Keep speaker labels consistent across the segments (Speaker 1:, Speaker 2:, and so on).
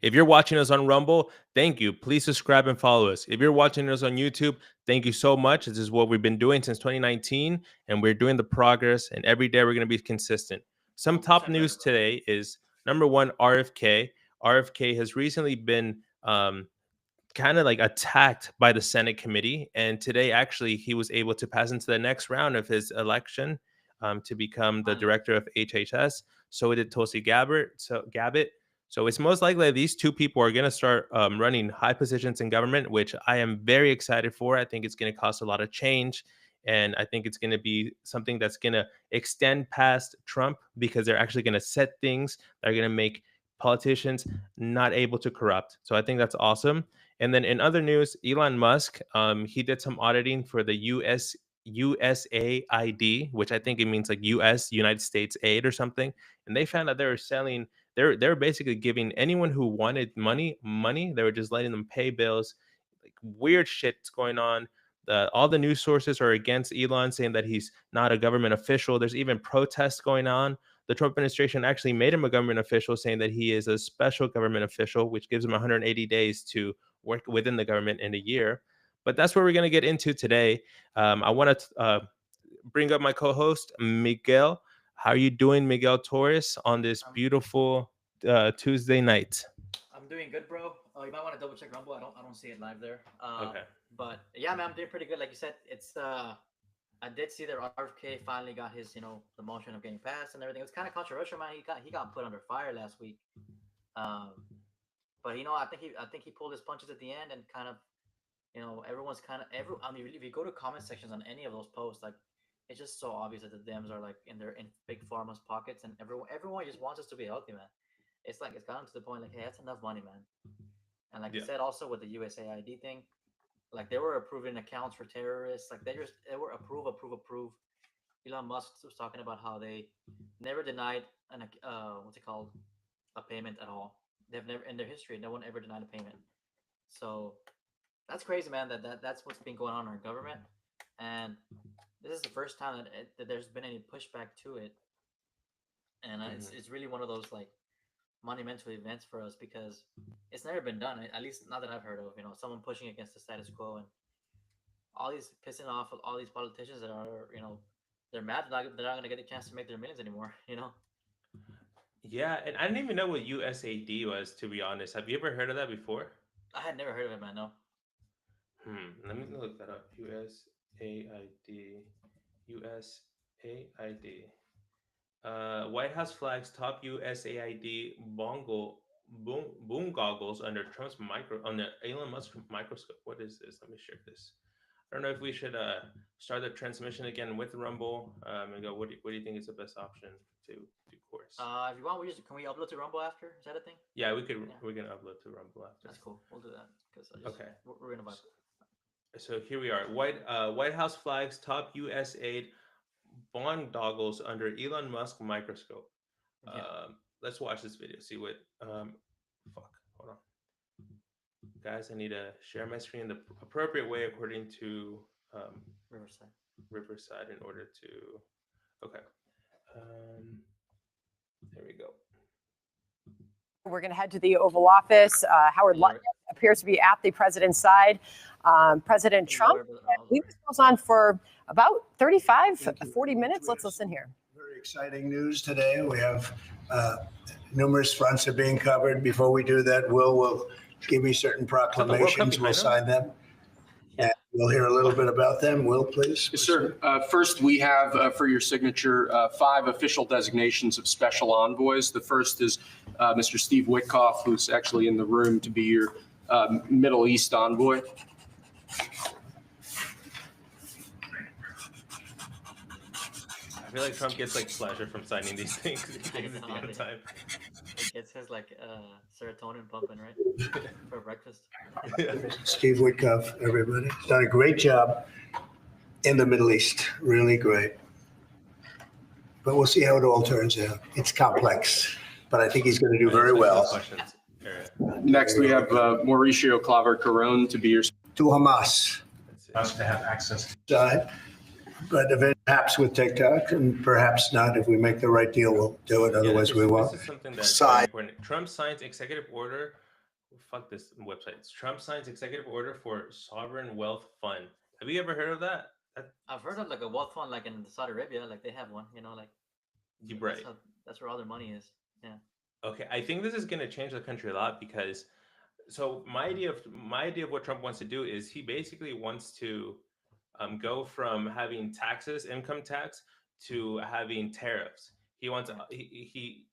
Speaker 1: If you're watching us on Rumble, thank you. Please subscribe and follow us. If you're watching us on YouTube, thank you so much. This is what we've been doing since 2019, and we're doing the progress, and every day we're going to be consistent. Some top news today is, number one, RFK. RFK has recently been kind of like attacked by the Senate committee. And today, actually, he was able to pass into the next round of his election to become the director of HHS. So did Tulsi Gabbard. So it's most likely that these two people are going to start running high positions in government, which I am very excited for. I think it's going to cause a lot of change. And I think it's going to be something that's going to extend past Trump, because they're actually going to set things that are going to make politicians not able to corrupt. So I think that's awesome. And then in other news, Elon Musk, he did some auditing for the USAID, which I think it means like United States aid or something. And they found out they were selling, they're basically giving anyone who wanted money. They were just letting them pay bills. Like, weird shit's going on. All the news sources are against Elon, saying that he's not a government official. There's even protests going on. The Trump administration actually made him a government official, saying that he is a special government official, which gives him 180 days to work within the government in a year. But that's what we're going to get into today. I want to bring up my co-host, Miguel. How are you doing, Miguel Torres, on this beautiful Tuesday night?
Speaker 2: I'm doing good, bro. You might want to double check Rumble. I don't see it live there.
Speaker 1: Okay.
Speaker 2: But yeah, man, I'm doing pretty good. Like you said, it's I did see that RFK finally got his, the motion of getting passed and everything. It was kind of controversial, man. He got put under fire last week. But I think he pulled his punches at the end, and kind of, everyone's kind of I mean, if you go to comment sections on any of those posts, like, it's just so obvious that the Dems are like in big pharma's pockets, and everyone just wants us to be healthy, man. It's like it's gotten to the point like, hey, that's enough money, man. And like you said, also with the USAID thing, like they were approving accounts for terrorists, like they were approve. Elon Musk was talking about how they never denied what's it called, a payment at all. They've never in their history, no one ever denied a payment. So that's crazy, man. That's what's been going on in our government, and this is the first time that there's been any pushback to it, and it's really one of those like monumental events for us, because it's never been done, at least not that I've heard of. Someone pushing against the status quo, and all these pissing off all these politicians that are, they're mad they're not going to get a chance to make their millions anymore.
Speaker 1: Yeah, and I didn't even know what USAID was, to be honest. Have you ever heard of that before?
Speaker 2: I had never heard of it, man. No.
Speaker 1: Let me look that up. USAID. White House flags top USAID boom goggles under Elon Musk microscope. What is this? Let me share this. I don't know if we should start the transmission again with Rumble. And go. What do you think is the best option to do course?
Speaker 2: If you want, can we upload to Rumble after? Is that a thing?
Speaker 1: Yeah, we could. Yeah. We can upload to Rumble after.
Speaker 2: That's cool. We'll do that because
Speaker 1: okay,
Speaker 2: we're gonna vibe.
Speaker 1: So here we are. White House flags top USAID bond goggles under Elon Musk microscope. Let's watch this video. See what. Hold on, guys. I need to share my screen the appropriate way according to Riverside in order to. Okay. There we go.
Speaker 3: We're going to head to the Oval Office. Howard Lutnick appears to be at the president's side. President Trump, he goes on for about 40 minutes. Let's listen here.
Speaker 4: Very exciting news today. We have numerous fronts are being covered. Before we do that, will give me certain proclamations. We'll sign them. And we'll hear a little bit about them. Will, please.
Speaker 5: Yes, sir. First, we have for your signature 5 official designations of special envoys. The first is Mr. Steve Witkoff, who's actually in the room to be your Middle East envoy.
Speaker 1: I feel like Trump gets like pleasure from signing these things. He takes it on time.
Speaker 2: It gets his like serotonin pumping, right? For breakfast.
Speaker 4: Steve Witkoff, everybody. He's done a great job in the Middle East. Really great. But we'll see how it all turns out. It's complex, but I think he's going to do very well.
Speaker 5: Next, we have Mauricio Claver-Carron to be your...
Speaker 4: To Hamas.
Speaker 6: Us to have access.
Speaker 4: But perhaps with TikTok, and perhaps not. If we make the right deal, we'll do it. Otherwise, we won't.
Speaker 1: This is something that when Trump signs executive order fuck this website. Trump signs executive order for sovereign wealth fund. Have you ever heard of that?
Speaker 2: I've heard of like a wealth fund, like in Saudi Arabia, like they have one. Like
Speaker 1: You
Speaker 2: that's
Speaker 1: right.
Speaker 2: how that's where all their money is. Yeah.
Speaker 1: Okay, I think this is going to change the country a lot because so my idea of what Trump wants to do is he basically wants to go from having taxes, income tax, to having tariffs. He wants
Speaker 2: Right.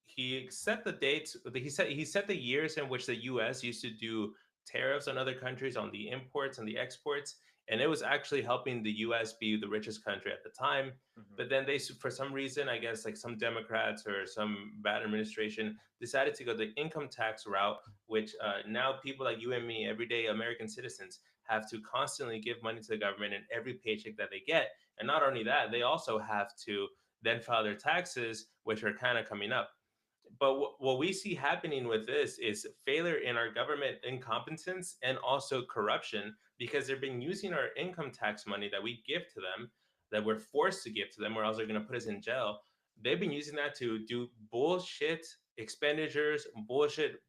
Speaker 1: he set the dates. He set the years in which the U.S. used to do tariffs on other countries on the imports and the exports, and it was actually helping the U.S. be the richest country at the time.
Speaker 2: Hmm.
Speaker 1: But then for some reason, I guess like some Democrats or some bad administration decided to go the income tax route, which now people like you and me, everyday American citizens, have to constantly give money to the government in every paycheck that they get. And not only that, they also have to then file their taxes, which are kind of coming up. But what we see happening with this is failure in our government incompetence and also corruption because they've been using our income tax money that we give to them, that we're forced to give to them, or else they're going to put us in jail. They've been using that to do bullshit expenditures, bullshit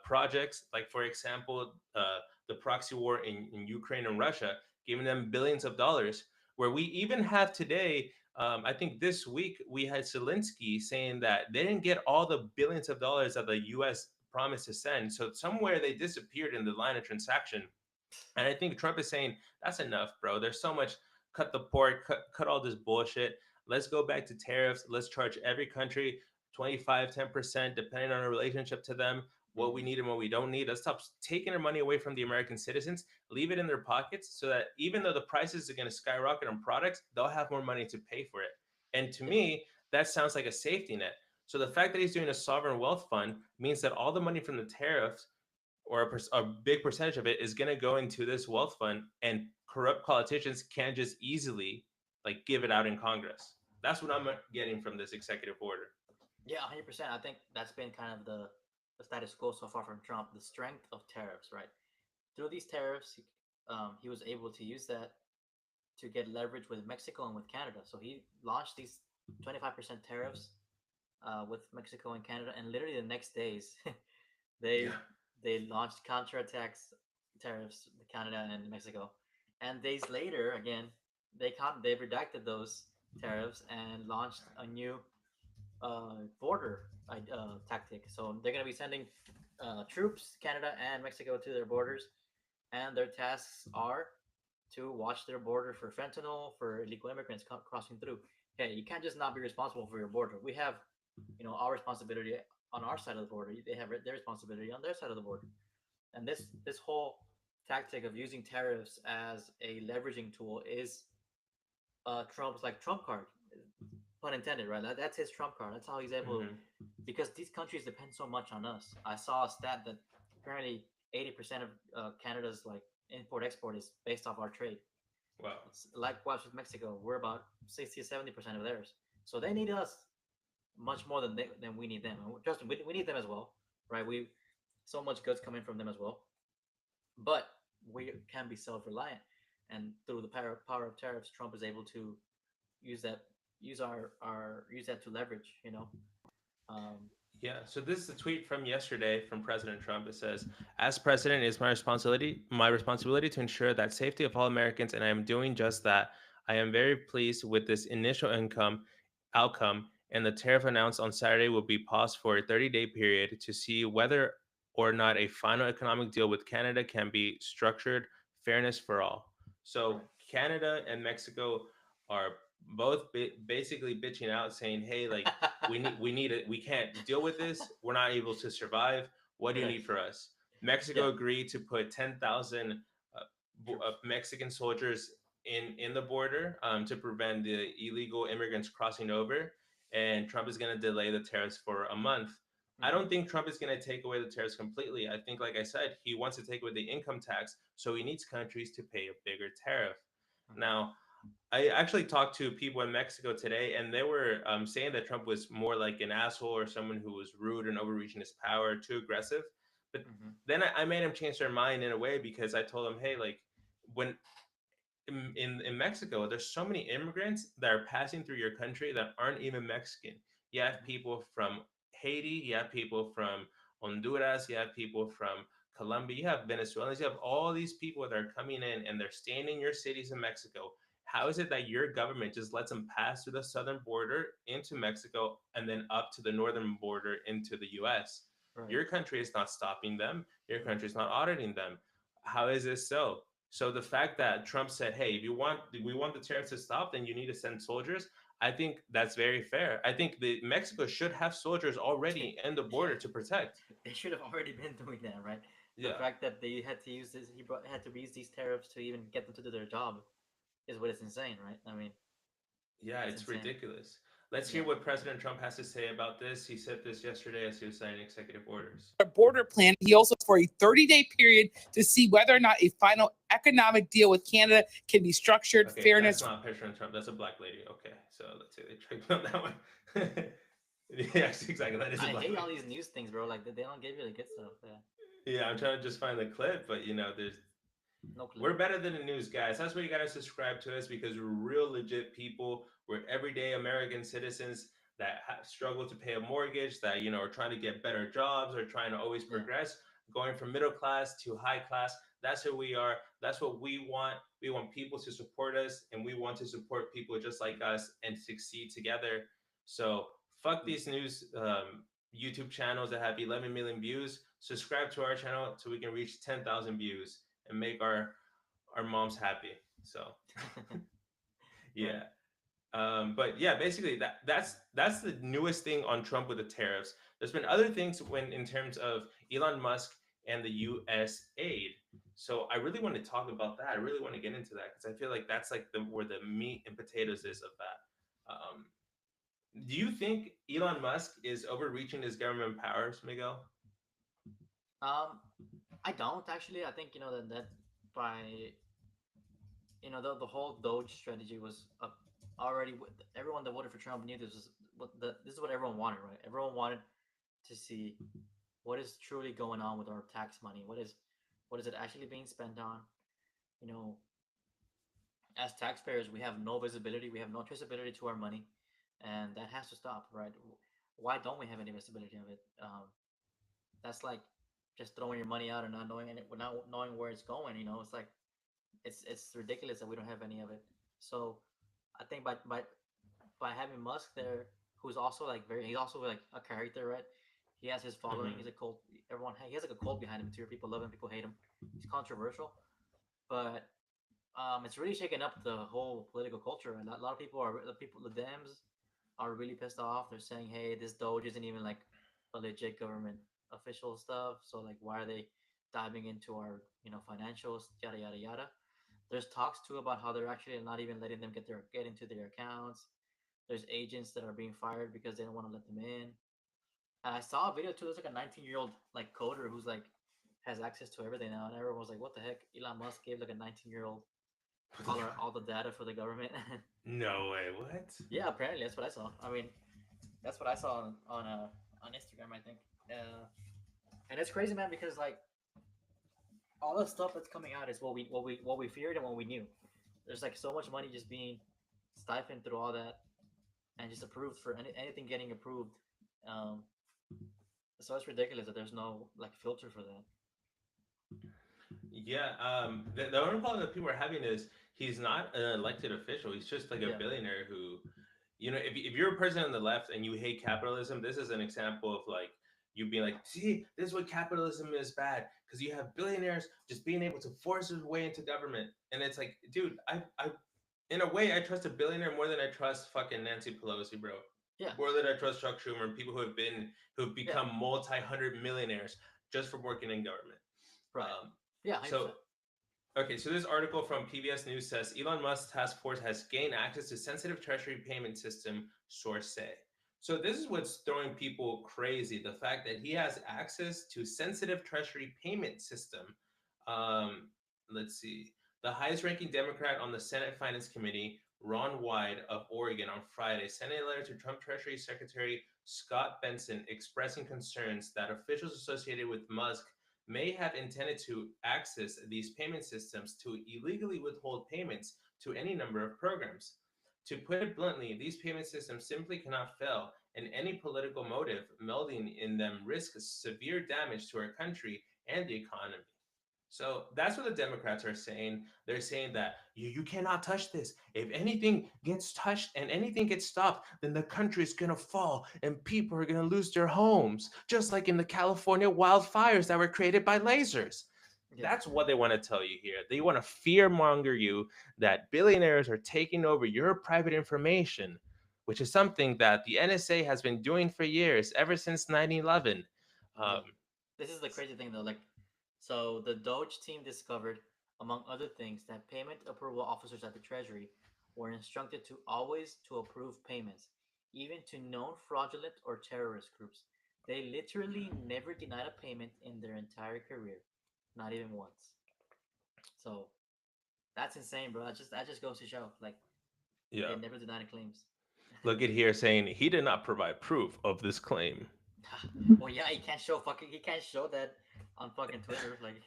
Speaker 1: projects, like, for example, the proxy war in Ukraine and Russia, giving them billions of dollars, where we even have today I think this week we had Zelensky saying that they didn't get all the billions of dollars that the U.S. promised to send. So somewhere they disappeared in the line of transaction. And I think Trump is saying that's enough, bro. There's so much. Cut the pork, cut all this bullshit. Let's go back to tariffs. Let's charge every country 25, 10%, depending on our relationship to them, what we
Speaker 2: Hmm.
Speaker 1: need and what we don't need. Let's stop taking our money away from the American citizens, leave it in their pockets so that even though the prices are going to skyrocket on products, they'll have more money to pay for it. And to
Speaker 2: Yeah.
Speaker 1: me, that sounds like a safety net. So the fact that he's doing a sovereign wealth fund means that all the money from the tariffs or a big percentage of it is going to go into this wealth fund, and corrupt politicians can't just easily like give it out in Congress. That's what I'm getting from this executive order.
Speaker 2: Yeah, 100%. I think that's been kind of the status quo so far from Trump. The strength of tariffs, right? Through these tariffs, he was able to use that to get leverage with Mexico and with Canada. So he launched these 25% tariffs with Mexico and Canada, and literally the next days, they
Speaker 1: Yeah.
Speaker 2: they launched counterattacks tariffs with Canada and Mexico, and days later, again, they redacted those tariffs and launched a new border tactic. So they're going to be sending troops, Canada and Mexico, to their borders, and their tasks are to watch their border for fentanyl, for illegal immigrants crossing through. Hey, you can't just not be responsible for your border. We have, our responsibility on our side of the border. They have their responsibility on their side of the border. And this whole tactic of using tariffs as a leveraging tool is Trump's like Trump card, pun intended, right? That's his Trump card. That's how he's able,
Speaker 1: Hmm.
Speaker 2: because these countries depend so much on us. I saw a stat that apparently 80% of Canada's like import export is based off our trade.
Speaker 1: Wow.
Speaker 2: It's likewise with Mexico. We're about 60 to 70% of theirs. So they need us much more than we need them. And Justin, we need them as well, right? We so much goods coming from them as well, but we can be self-reliant. And through the power of tariffs, Trump is able to use that use that to leverage. Um,
Speaker 1: Yeah, so this is a tweet from yesterday from President Trump. It says, "As president, it is my responsibility to ensure that safety of all Americans, and I am doing just that. I am very pleased with this initial outcome, and the tariff announced on Saturday will be paused for a 30-day period to see whether or not a final economic deal with Canada can be structured fairness for all." So
Speaker 2: right.
Speaker 1: Canada and Mexico are both basically bitching out, saying, "Hey, like we need it. We can't deal with this. We're not able to survive. What do you
Speaker 2: Right.
Speaker 1: need for us?"
Speaker 2: Yeah.
Speaker 1: Mexico agreed to put 10,000
Speaker 2: Troops.
Speaker 1: Mexican soldiers in the border to prevent the illegal immigrants crossing over, and Trump is going to delay the tariffs for a month. I
Speaker 2: Hmm.
Speaker 1: don't think Trump is going to take away the tariffs completely. I think, like I said, he wants to take away the income tax, so he needs countries to pay a bigger tariff.
Speaker 2: Hmm.
Speaker 1: Now, I actually talked to people in Mexico today, and they were saying that Trump was more like an asshole or someone who was rude and overreaching his power, too aggressive. But
Speaker 2: Hmm.
Speaker 1: then I made him change their mind in a way because I told him, hey, like when in Mexico, there's so many immigrants that are passing through your country that aren't even Mexican. You have
Speaker 2: Hmm.
Speaker 1: people from Haiti, you have people from Honduras, you have people from Colombia, you have Venezuelans, you have all these people that are coming in and they're staying in your cities in Mexico. How is it that your government just lets them pass through the southern border into Mexico and then up to the northern border into the US?
Speaker 2: Right.
Speaker 1: Your country is not stopping them, your country is not auditing them. How is this so? So the fact that Trump said, "Hey, if we want the tariffs to stop, then you need to send soldiers." I think that's very fair. I think that Mexico should have soldiers already in the border to protect.
Speaker 2: They should have already been doing that, right? The
Speaker 1: Yeah,
Speaker 2: fact that they had to use this, had to use these tariffs to even get them to do their job, is what is insane, right? I mean,
Speaker 1: yeah,
Speaker 2: it's
Speaker 1: it's
Speaker 2: insane.
Speaker 1: ridiculous. Let's
Speaker 2: Yeah.
Speaker 1: hear what President Trump has to say about this. He said this yesterday as he was signing executive orders.
Speaker 7: A border plan. He also for a 30-day period to see whether or not a final economic deal with Canada can be structured.
Speaker 1: Okay,
Speaker 7: Fairness.
Speaker 1: that's not President Trump. That's a black lady. Okay, so let's say they tricked me on that one. Yes, exactly. That is a
Speaker 2: I
Speaker 1: black
Speaker 2: hate
Speaker 1: lady.
Speaker 2: all these news things, bro. Like they don't give you the good stuff. Yeah.
Speaker 1: Yeah, I'm trying to just find the clip, but there's
Speaker 2: No clue.
Speaker 1: we're better than the news, guys. That's why you gotta subscribe to us because we're real legit people. We're everyday American citizens that struggle to pay a mortgage, that are trying to get better jobs, or trying to always
Speaker 2: Yeah.
Speaker 1: progress, going from middle class to high class. That's who we are. That's what we want. We want people to support us, and we want to support people just like us and succeed together. So fuck these news YouTube channels that have 11 million views. Subscribe to our channel so we can reach 10,000 views and make our mom's happy. So yeah. But yeah, basically that's the newest thing on Trump with the tariffs. There's been other things when in terms of Elon Musk and the U.S. aid. So I really want to talk about that. I really want to get into that because I feel like that's like where the meat and potatoes is of that. Do you think Elon Musk is overreaching his government powers, Miguel?
Speaker 2: I don't actually. I think that by the whole Doge strategy was already everyone that voted for Trump knew this is this is what everyone wanted, right? Everyone wanted to see what is truly going on with our tax money. What is it actually being spent on? You know, as taxpayers, we have no visibility, we have no traceability to our money, and that has to stop, right? Why don't we have any visibility of it? That's like just throwing your money out and not knowing it, not knowing where it's going. It's like it's ridiculous that we don't have any of it. So I think by having Musk there, who's also like he's also like a character, right? He has his following. He's a cult. He has like a cult behind him too. People love him, people hate him. He's controversial, but it's really shaken up the whole political culture. And a lot of the Dems are really pissed off. They're saying, "Hey, this Doge isn't even like a legit government official stuff. So like, why are they diving into our financials? Yada yada yada." There's talks too about how they're actually not even letting them get into their accounts. There's agents that are being fired because they don't want to let them in. And I saw a video too. There's like a 19-year-old like coder who's like has access to everything now, and everyone was like, "What the heck?" Elon Musk gave like a 19-year-old all the data for the government.
Speaker 1: No way. What?
Speaker 2: Yeah, apparently that's what I saw. I mean, that's what I saw on Instagram, I think. And it's crazy, man, because like all the stuff that's coming out is what we feared and what we knew. There's like so much money just being stifled through all that, and just approved for anything getting approved. Um, so it's ridiculous that there's no like filter for that.
Speaker 1: Yeah, the only problem that people are having is he's not an elected official. He's just like a
Speaker 2: Yeah.
Speaker 1: billionaire who, if you're a person on the left and you hate capitalism, this is an example of like you being like, see, this is what capitalism is bad because you have billionaires just being able to force their way into government, and it's like, dude, in a way, I trust a billionaire more than I trust fucking Nancy Pelosi, bro.
Speaker 2: Yeah.
Speaker 1: More than I trust Chuck Schumer and people who've become
Speaker 2: Yeah.
Speaker 1: multi-hundred millionaires just from working in government.
Speaker 2: Right. Yeah. 100%.
Speaker 1: So okay, so this article from PBS News says Elon Musk's task force has gained access to sensitive treasury payment system, sources say. So this is what's throwing people crazy: the fact that he has access to sensitive treasury payment system. Um, let's see. The highest-ranking Democrat on the Senate Finance Committee, Ron Wyden of Oregon, on Friday sent a letter to Trump Treasury Secretary Scott Benson expressing concerns that officials associated with Musk may have intended to access these payment systems to illegally withhold payments to any number of programs. To put it bluntly, these payment systems simply cannot fail and any political motive melding in them risks severe damage to our country and the economy. So that's what the Democrats are saying. They're saying that you cannot touch this. If anything gets touched and anything gets stopped, then the country is going to fall and people are going to lose their homes, just like in the California wildfires that were created by lasers.
Speaker 2: Yeah.
Speaker 1: That's what they want to tell you here. They want to fearmonger you that billionaires are taking over your private information, which is something that the NSA has been doing for years, ever since 9/11.
Speaker 2: Yeah. This is the crazy thing though. Like, so the Doge team discovered, among other things, that payment approval officers at the Treasury were instructed to always to approve payments, even to known fraudulent or terrorist groups. They literally never denied a payment in their entire career, not even once. So that's insane, bro. That just goes to show, like,
Speaker 1: Yeah.
Speaker 2: they never denied claims.
Speaker 1: Look at here saying he did not provide proof of this claim.
Speaker 2: Well, yeah, he can't show that on fucking Twitter, like.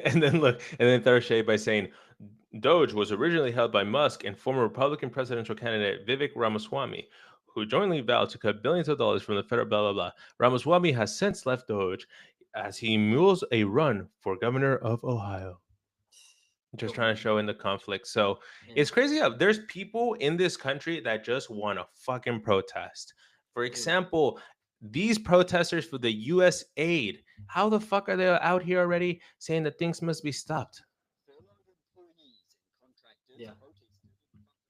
Speaker 1: And then look, and then throw shade by saying Doge was originally held by Musk and former Republican presidential candidate Vivek Ramaswamy, who jointly vowed to cut billions of dollars from the federal blah blah blah. Ramaswamy has since left Doge as he mules a run for governor of Ohio. Just trying to show in the conflict. So
Speaker 2: Yeah.
Speaker 1: it's crazy how there's people in this country that just want to fucking protest. For example, these protesters for the US aid, how the fuck are they out here already saying that things must be stopped?
Speaker 2: Yeah.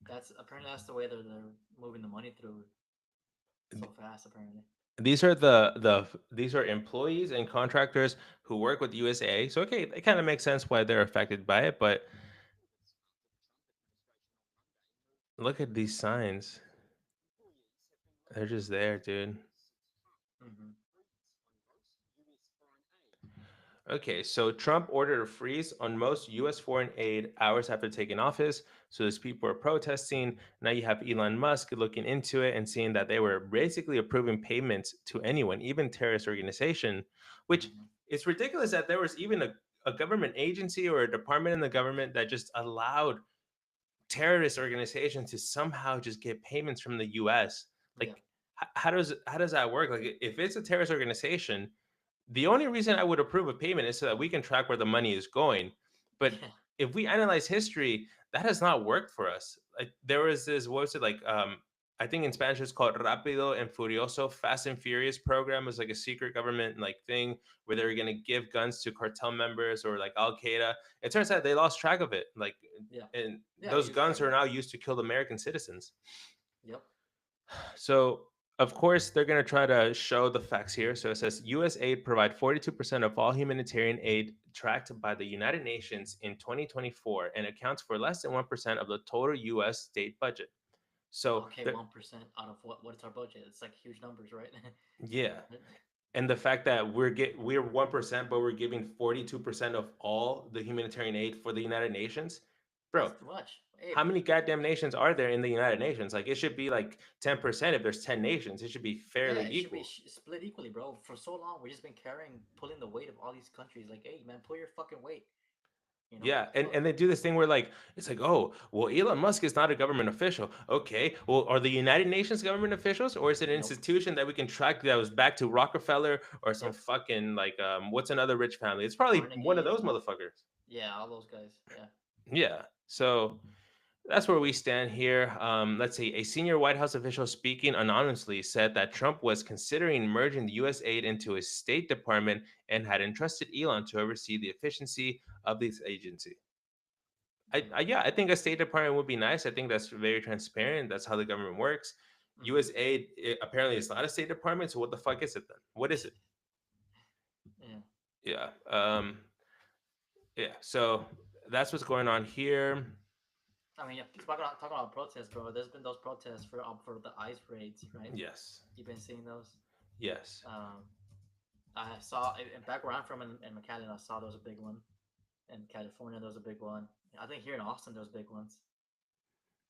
Speaker 2: That's the way they're moving the money through so fast. Apparently.
Speaker 1: These are these are employees and contractors who work with USA. So okay, it kind of makes sense why they're affected by it, but look at these signs. They're just there, dude.
Speaker 2: Mm-hmm.
Speaker 1: Okay, so Trump ordered a freeze on most US foreign aid hours after taking office. So these people are protesting. Now you have Elon Musk looking into it and seeing that they were basically approving payments to anyone, even terrorist organization, which
Speaker 2: Mm-hmm.
Speaker 1: is ridiculous that there was even a government agency or a department in the government that just allowed terrorist organizations to somehow just get payments from the US.
Speaker 2: Yeah.
Speaker 1: Like how does that work? Like if it's a terrorist organization, the only reason I would approve a payment is so that we can track where the money is going. But
Speaker 2: Yeah.
Speaker 1: if we analyze history, that has not worked for us. Like there was this, what was it like? I think in Spanish it's called Rápido and Furioso, Fast and Furious program. It was like a secret government like thing where they were gonna give guns to cartel members or like Al Qaeda. It turns out they lost track of it. Like,
Speaker 2: Yeah.
Speaker 1: and
Speaker 2: Yeah.
Speaker 1: those
Speaker 2: You lose track
Speaker 1: guns
Speaker 2: of
Speaker 1: are
Speaker 2: it.
Speaker 1: now used to kill American citizens.
Speaker 2: Yep.
Speaker 1: So, of course, they're going to try to show the facts here. So it says US aid provide 42% of all humanitarian aid tracked by the United Nations in 2024 and accounts for less than 1% of the total US state budget. So,
Speaker 2: Okay, 1% out of what's our budget? It's like huge numbers, right?
Speaker 1: yeah. And the fact that we're 1%, but we're giving 42% of all the humanitarian aid for the United Nations, bro.
Speaker 2: That's too much. Hey,
Speaker 1: How many goddamn nations are there in the United Nations? Like it should be like 10% if there's 10 nations. It should be
Speaker 2: yeah,
Speaker 1: fairly
Speaker 2: it should be
Speaker 1: equal.
Speaker 2: split equally, bro. For so long, we've just been pulling the weight of all these countries. Like, hey, man, pull your fucking weight. You know?
Speaker 1: Yeah, and,
Speaker 2: Fuck.
Speaker 1: and they do this thing where like it's like, oh, well, Elon Musk is not a government official. Okay, well, are the United Nations government officials, or is it an
Speaker 2: Nope.
Speaker 1: institution that we can track that was back to Rockefeller or some
Speaker 2: Yep.
Speaker 1: fucking like what's another rich family? It's probably one of
Speaker 2: Carnegie.
Speaker 1: those motherfuckers.
Speaker 2: Yeah, all those guys. Yeah.
Speaker 1: Yeah, so that's where we stand here. Let's see. A senior White House official speaking anonymously said that Trump was considering merging the U.S. aid into his State Department and had entrusted Elon to oversee the efficiency of this agency. Yeah, I think a State Department would be nice. I think that's very transparent. That's how the government works.
Speaker 2: Mhm.
Speaker 1: U.S. aid apparently is not a State Department. So what the fuck is it then? What is it?
Speaker 2: Yeah.
Speaker 1: Yeah. Yeah. So that's what's going on here.
Speaker 2: I mean, yeah, talking about protests, bro. There's been those protests for the ICE raids, right?
Speaker 1: Yes.
Speaker 2: You've been seeing those.
Speaker 1: Yes.
Speaker 2: I saw back where I'm from in McAllen, I saw there was a big one. In California, there was a big one. I think here in Austin, there was big ones.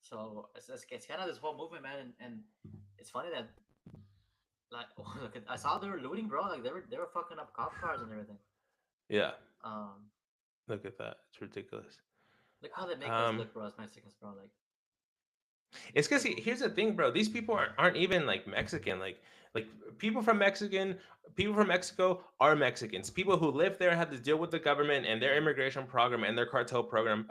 Speaker 2: So it's kind of this whole movement, man. And it's funny that like look, I saw they were looting, bro. Like they were fucking up cop cars and everything.
Speaker 1: Yeah.
Speaker 2: Um,
Speaker 1: Look at that. It's ridiculous.
Speaker 2: look how they make us look, bro, as Mexicans, bro. Like
Speaker 1: It's because here's the thing, bro. These people aren't even like Mexican. Like people from people from Mexico are Mexicans. People who live there have to deal with the government and their immigration program and their cartel program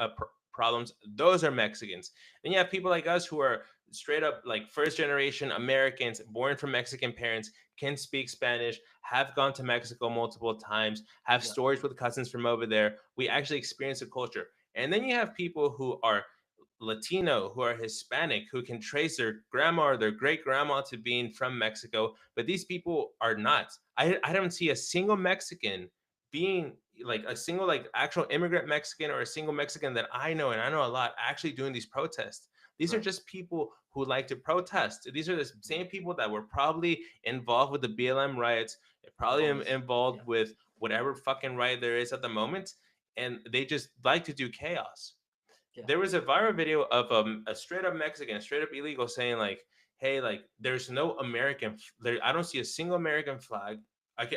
Speaker 1: problems. Those are Mexicans. Then you have people like us who are straight up like first generation Americans, born from Mexican parents, can speak Spanish, have gone to Mexico multiple times, have
Speaker 2: Yeah.
Speaker 1: stories with cousins from over there. We actually experience the culture. And then you have people who are Latino, who are Hispanic, who can trace their grandma or their great grandma to being from Mexico, but these people are not. I don't see a single Mexican being like a single like actual immigrant Mexican or a single Mexican that I know, and I know a lot, actually doing these protests. These are
Speaker 2: Right.
Speaker 1: just people who like to protest. These are the same people that were probably involved with the BLM riots, probably
Speaker 2: Always. Yeah.
Speaker 1: involved with whatever fucking riot there is at the moment, and they just like to do chaos.
Speaker 2: Yeah.
Speaker 1: There was a viral video of a straight up Mexican, a straight up illegal saying like, "Hey, like, there's no American. There, I don't see a single American flag.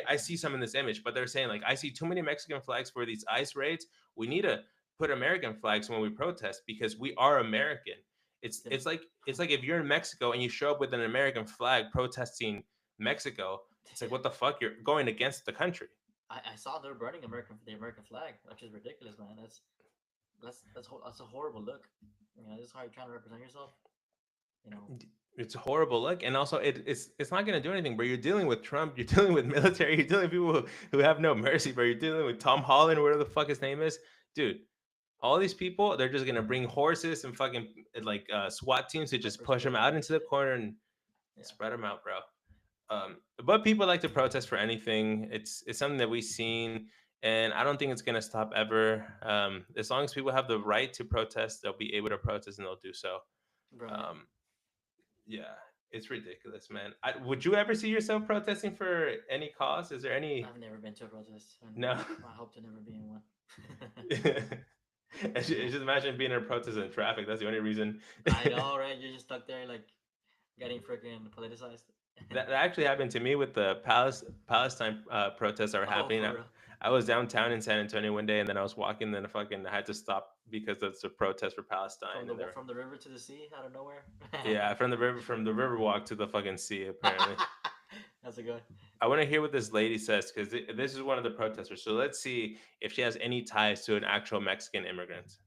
Speaker 1: I see some in this image, but they're saying like, I see too many Mexican flags for these ICE raids. We need to put American flags when we protest because we are American. It's
Speaker 2: Yeah.
Speaker 1: it's like it's like if you're in Mexico and you show up with an American flag protesting Mexico, it's like
Speaker 2: Yeah.
Speaker 1: what the fuck? You're going against the country.
Speaker 2: I saw they're burning the American flag, which is ridiculous, man. That's a horrible look. You know, this is how you're trying to represent yourself. You know.
Speaker 1: It's a horrible look, and also it's not going to do anything. But you're dealing with Trump, you're dealing with military, you're dealing with people who have no mercy. But you're dealing with Tom Holland, whatever the fuck his name is, dude. All these people, they're just gonna bring horses and fucking like SWAT teams to just
Speaker 2: Pepper
Speaker 1: push them
Speaker 2: spray
Speaker 1: out
Speaker 2: and
Speaker 1: into the
Speaker 2: shit.
Speaker 1: corner and
Speaker 2: Yeah.
Speaker 1: spread them out, bro. But people like to protest for anything. It's something that we've seen, and I don't think it's gonna stop ever. As long as people have the right to protest, they'll be able to protest and they'll do so.
Speaker 2: Right.
Speaker 1: Um, yeah, it's ridiculous, man. Would you ever see yourself protesting for any cause? Is there any?
Speaker 2: I've never been to a protest, and
Speaker 1: No.
Speaker 2: I hope to never be in one.
Speaker 1: Just imagine being in a protest in traffic. That's the only reason.
Speaker 2: I know, right? You're just stuck there, like getting freaking politicized.
Speaker 1: That actually happened to me with the Palestine protests that were
Speaker 2: Oh,
Speaker 1: happening.
Speaker 2: for real.
Speaker 1: I was downtown in San Antonio one day, and then I was walking, and then I had to stop because it's a protest for Palestine, and there.
Speaker 2: From the river to the sea out of nowhere.
Speaker 1: Yeah, from the river walk to the fucking sea. Apparently,
Speaker 2: That's a good.
Speaker 1: I want to hear what this lady says because this is one of the protesters. So let's see if she has any ties to an actual Mexican immigrant.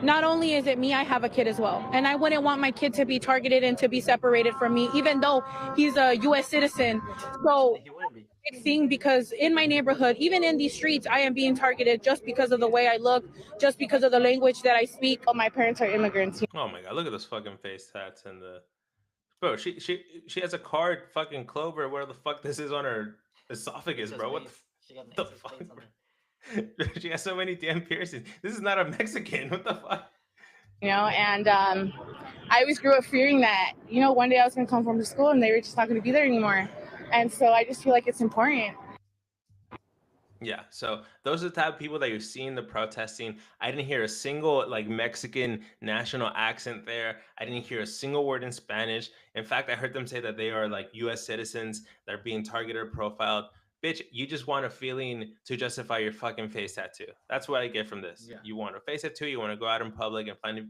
Speaker 8: Not only is it me, I have a kid as well. And I wouldn't want my kid to be targeted and to be separated from me, even though he's a US citizen. So
Speaker 2: He wouldn't be.
Speaker 8: big thing because in my neighborhood, even in these streets, I am being targeted just because of the way I look, just because of the language that I speak. But my parents are immigrants.
Speaker 1: Oh my god, look at those fucking face tats and the bro. She has a card fucking clover. Where the fuck this is on her esophagus,
Speaker 2: Just
Speaker 1: bro? What
Speaker 2: mace. She got an
Speaker 1: the
Speaker 2: ace of
Speaker 1: fuck?
Speaker 2: spades on
Speaker 1: Bro?
Speaker 2: there.
Speaker 1: She has so many damn piercings. This is not a Mexican. What the fuck?
Speaker 8: You know, and I always grew up fearing that, you know, one day I was going to come from the school and they were just not going to be there anymore. And so I just feel like it's important.
Speaker 1: Yeah, so those are the type of people that you're seeing the protesting. I didn't hear a single like Mexican national accent there. I didn't hear a single word in Spanish. In fact, I heard them say that they are like US citizens that are being targeted or profiled. Bitch, you just want a feeling to justify your fucking face tattoo. That's what I get from this.
Speaker 2: Yeah.
Speaker 1: You want a face tattoo, you want to go out in public and find it.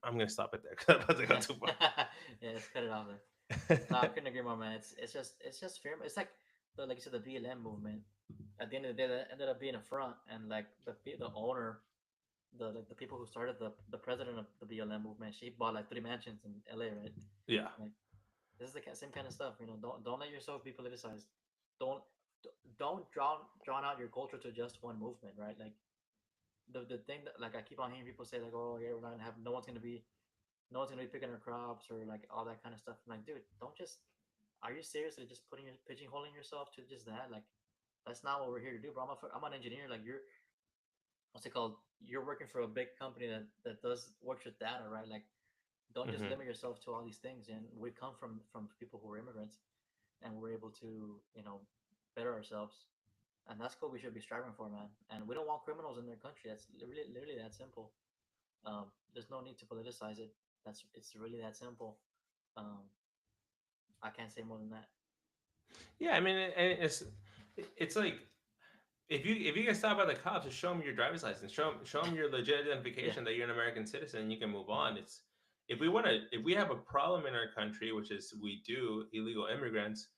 Speaker 1: I'm gonna stop it there because I'm about to go too far.
Speaker 2: Yeah, let's cut it off there. No, I couldn't agree more, man. It's just fear. It's like you said, the BLM movement. At the end of the day, that ended up being a front, and like the owner, the people who started the president of the BLM movement, she bought like 3 mansions in LA, right?
Speaker 1: Yeah.
Speaker 2: Like this is the same kind of stuff, you know. Don't let yourself be politicized. Don't don't drown out your culture to just one movement, right? Like the thing that like I keep on hearing people say like, oh yeah, we're not gonna have no one's gonna be picking our crops or like all that kind of stuff. I'm like, dude, don't just. Are you seriously just pigeonholing yourself to just that? Like, that's not what we're here to do, bro. I'm an engineer. Like, what's it called? You're working for a big company that does works with data, right? Like, don't just
Speaker 1: Mhm.
Speaker 2: limit yourself to all these things. And we come from people who are immigrants, and we're able to better ourselves, and that's what we should be striving for, man. And we don't want criminals in their country. That's literally that simple. There's no need to politicize it. It's really that simple. Um, I can't say more than that.
Speaker 1: Yeah, I mean, it's like if you get stopped by the cops, just show them your driver's license, show them your legit
Speaker 2: Yeah.
Speaker 1: identification that you're an American citizen, and you can move on. It's if we have a problem in our country, which is we do illegal immigrants,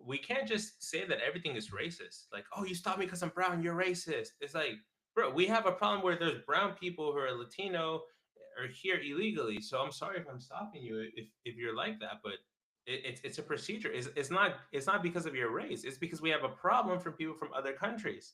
Speaker 1: we can't just say that everything is racist. Like, oh, you stopped me because I'm brown, you're racist. It's like, bro, we have a problem where there's brown people who are Latino are here illegally. So I'm sorry if I'm stopping you if you're like that, but it's a procedure. It's not because of your race. It's because we have a problem from people from other countries.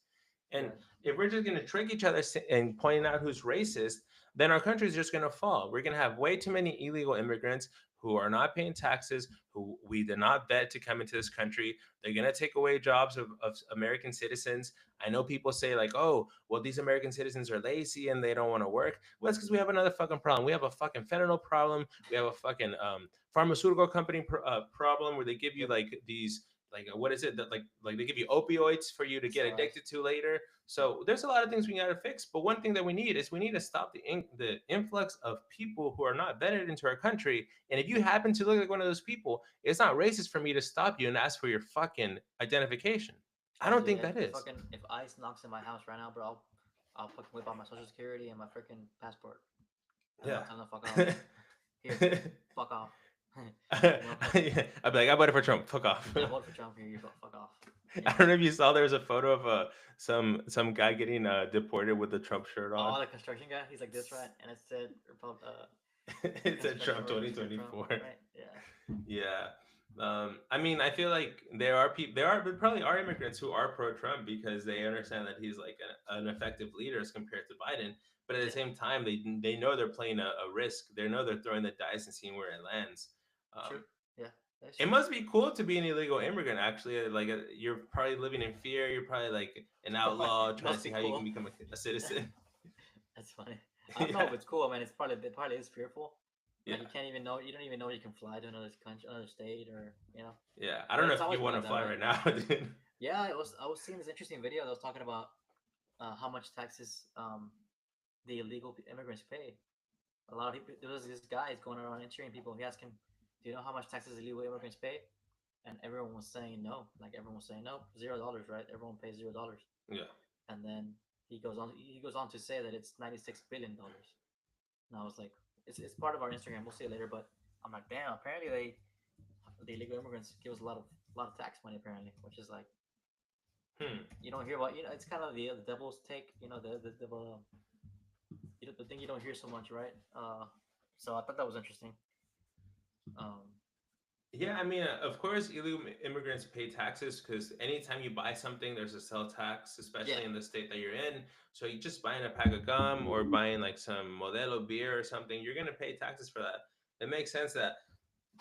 Speaker 1: And
Speaker 2: Right.
Speaker 1: if we're just going to trick each other and pointing out who's racist, then our country is just going to fall. We're going to have way too many illegal immigrants who are not paying taxes, who we did not vet to come into this country. They're going to take away jobs of American citizens. I know people say, like, oh, well, these American citizens are lazy and they don't want to work. Well, it's because we have another fucking problem. We have a fucking fentanyl problem. We have a fucking pharmaceutical company problem where they give you
Speaker 2: Yep.
Speaker 1: like these like what is it that like they give you opioids for you to get
Speaker 2: Steroids.
Speaker 1: addicted to later. So there's a lot of things we got to fix, but one thing that we need is we need to stop the influx of people who are not vetted into our country. And if you happen to look like one of those people, it's not racist for me to stop you and ask for your fucking identification. I don't
Speaker 2: Honestly,
Speaker 1: think that is.
Speaker 2: if ICE knocks in my house right now, bro, I'll fucking whip out my social security and my freaking passport. And
Speaker 1: Yeah.
Speaker 2: I'll tell them to fuck off. Here, fuck off.
Speaker 1: Yeah, I'd be like, I voted for Trump. Fuck off.
Speaker 2: Yeah, vote for Trump. Here, you fuck off.
Speaker 1: I don't know if you saw there was a photo of some guy getting deported with the Trump shirt
Speaker 2: Oh,
Speaker 1: on.
Speaker 2: the construction guy. He's like this, right? And it said
Speaker 1: It said Trump
Speaker 2: construction workers for
Speaker 1: 2024.
Speaker 2: Trump, right? Yeah.
Speaker 1: Yeah. I mean, I feel like there probably are immigrants who are pro-Trump because they understand that he's like an effective leader as compared to Biden. But at the
Speaker 2: Yeah.
Speaker 1: same time, they know they're playing a risk. They know they're throwing the dice and seeing where it lands.
Speaker 2: True.
Speaker 1: Um,
Speaker 2: Yeah. That's
Speaker 1: it
Speaker 2: true.
Speaker 1: must be cool to be an illegal immigrant. Actually, like you're probably living in fear. You're probably like an outlaw trying to
Speaker 2: Must
Speaker 1: see
Speaker 2: be
Speaker 1: how you can
Speaker 2: cool.
Speaker 1: become a citizen.
Speaker 2: That's funny. I don't know if it's cool. I mean, it probably is fearful.
Speaker 1: Yeah,
Speaker 2: Like you can't even know. You don't even know you can fly to another country, another state, or
Speaker 1: yeah. I
Speaker 2: But
Speaker 1: don't know
Speaker 2: it's
Speaker 1: if you
Speaker 2: always been
Speaker 1: want
Speaker 2: like
Speaker 1: to
Speaker 2: that,
Speaker 1: fly
Speaker 2: right?
Speaker 1: right now, dude.
Speaker 2: Yeah, I was seeing this interesting video that was talking about how much taxes the illegal immigrants pay. A lot of people. There was this guy going around interviewing people. He asked him, "Do you know how much taxes illegal immigrants pay?" And everyone was saying no. Like everyone was saying no, $0, right? Everyone pays $0.
Speaker 1: Yeah.
Speaker 2: And then he goes on to say that it's $96 billion. And I was like, it's part of our Instagram. We'll see it later. But I'm like, damn. Apparently, the illegal immigrants give us a lot of tax money. Apparently, which is like
Speaker 1: Hmm.
Speaker 2: you don't hear about. It's kind of the devil's take. The devil. The thing you don't hear so much, right? So I thought that was interesting. Um,
Speaker 1: Yeah, I mean, of course, illegal immigrants pay taxes because anytime you buy something, there's a sell tax,
Speaker 2: yeah,
Speaker 1: especially in the state that you're in. So you just buying a pack of gum or buying like some Modelo beer or something, you're gonna pay taxes for that. It makes sense that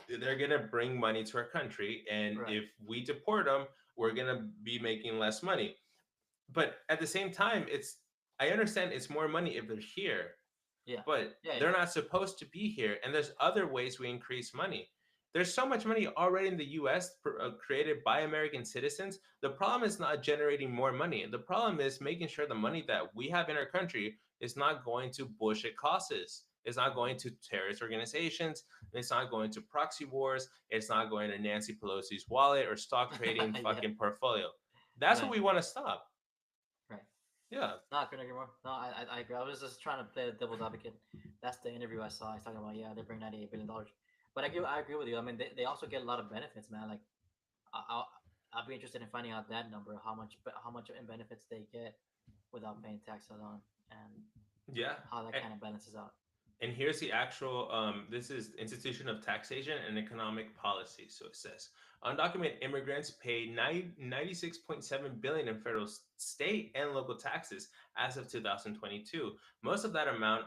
Speaker 1: they're gonna bring money to our country, and
Speaker 2: right.
Speaker 1: if we deport them, we're gonna be making less money. But at the same time, I understand it's more money if they're here,
Speaker 2: Yeah,
Speaker 1: but
Speaker 2: yeah,
Speaker 1: they're
Speaker 2: yeah.
Speaker 1: not supposed to be here. And there's other ways we increase money. There's so much money already in the US created by American citizens. The problem is not generating more money. The problem is making sure the money that we have in our country is not going to bullshit causes. It's not going to terrorist organizations. It's not going to proxy wars. It's not going to Nancy Pelosi's wallet or stock trading
Speaker 2: Yeah,
Speaker 1: fucking portfolio. That's what
Speaker 2: right,
Speaker 1: we want to stop.
Speaker 2: right.
Speaker 1: Yeah.
Speaker 2: No, I couldn't agree more. No, I agree. I was just trying to play the devil's advocate. That's the interview I saw. He's talking about, yeah, they bring $98 billion. But I agree with you. I mean, they also get a lot of benefits, man. Like I, I'll I'll be interested in finding out that number, how much in benefits they get without paying taxes on, and
Speaker 1: Yeah.
Speaker 2: how that kind of balances out.
Speaker 1: And here's the actual, this is Institution of Taxation and Economic Policy. So it says undocumented immigrants pay 96.7 billion in federal, state, and local taxes as of 2022. Most of the amount,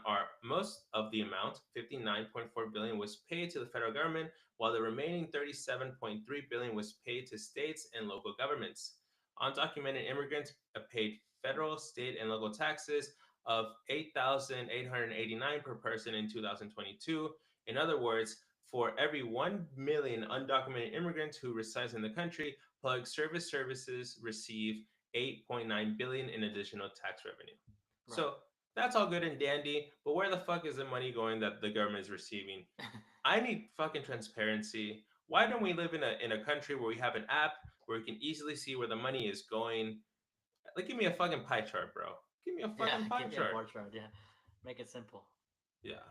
Speaker 1: 59.4 billion, was paid to the federal government, while the remaining 37.3 billion was paid to states and local governments. Undocumented immigrants paid federal, state, and local taxes of 8,889 per person in 2022. In other words, for every 1 million undocumented immigrants who resides in the country, public services receive 8.9 billion in additional tax revenue.
Speaker 2: Right.
Speaker 1: So that's all good and dandy, but where the fuck is the money going that the government is receiving? I need fucking transparency. Why don't we live in a country where we have an app where we can easily see where the money is going? Like, give me a fucking pie chart, bro. Give me a fucking pie
Speaker 2: give me a
Speaker 1: chart.
Speaker 2: bar chart. Yeah, make it simple.
Speaker 1: Yeah.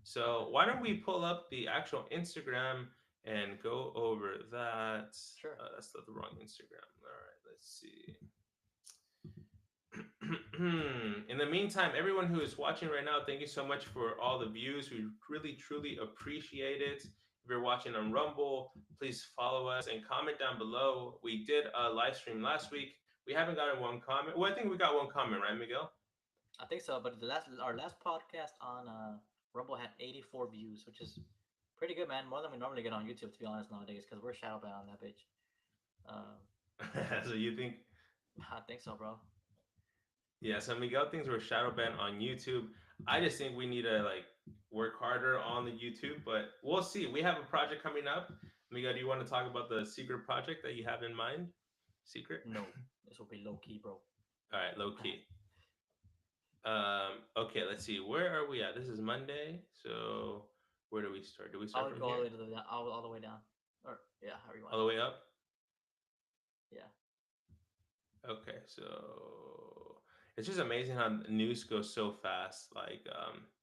Speaker 1: So why don't we pull up the actual Instagram and go over that?
Speaker 2: Sure.
Speaker 1: That's not the wrong Instagram. All right, let's see. In the meantime, everyone who is watching right now, thank you so much for all the views. We really, truly appreciate it. If you're watching on Rumble, please follow us and comment down below. We did a live stream last week. We haven't gotten one comment. Well, I think we got one comment, right, Miguel?
Speaker 2: I think so, but our last podcast on Rumble had 84 views, which is pretty good, man. More than we normally get on YouTube, to be honest, nowadays, because we're shadow banned on that page.
Speaker 1: So you think?
Speaker 2: I think so, bro.
Speaker 1: Yeah, so Miguel thinks we're shadow banned on YouTube. I just think we need to like work harder on the YouTube, but we'll see. We have a project coming up. Miguel, do you want to talk about the secret project that you have in mind? Secret?
Speaker 2: No, this will be low key, bro.
Speaker 1: All right, low key. Okay, let's see. Where are we at? This is Monday. So where do we start? Do we start
Speaker 2: I'll
Speaker 1: from
Speaker 2: go
Speaker 1: here?
Speaker 2: all the way to all the way down, or yeah, however you want.
Speaker 1: All the way up?
Speaker 2: Yeah.
Speaker 1: Okay, so it's just amazing how news goes so fast. Like,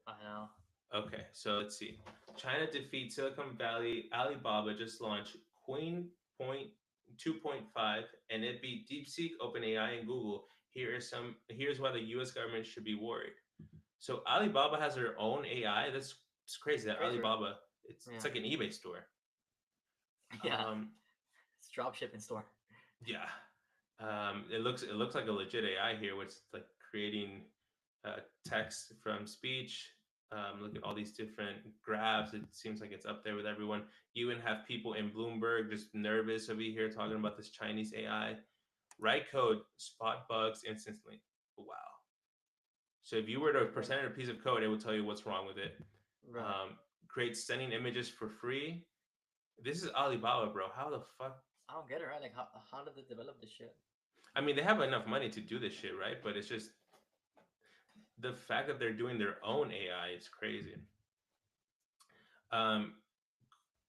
Speaker 2: I know.
Speaker 1: okay, so let's see. China defeats Silicon Valley. Alibaba just launched Queen Point 2.5, and it beat DeepSeek, OpenAI, and Google. Here's why the U.S. government should be worried. So Alibaba has their own AI. It's crazy that
Speaker 2: Crazy, right?
Speaker 1: Alibaba. It's
Speaker 2: Yeah.
Speaker 1: like an eBay store.
Speaker 2: Yeah. It's drop shipping store.
Speaker 1: Yeah. It looks like a legit AI here, which is like creating text from speech. Look at all these different graphs. It seems like it's up there with everyone. You even have people in Bloomberg just nervous over here talking about this Chinese AI. Write code, spot bugs instantly. Wow. So if you were to present a piece of code, it would tell you what's wrong with it.
Speaker 2: Right.
Speaker 1: Create stunning images for free. This is Alibaba, bro. How the fuck?
Speaker 2: I don't get it, right? Like, how did they develop this shit?
Speaker 1: I mean, they have enough money to do this shit, right? But it's just the fact that they're doing their own AI is crazy.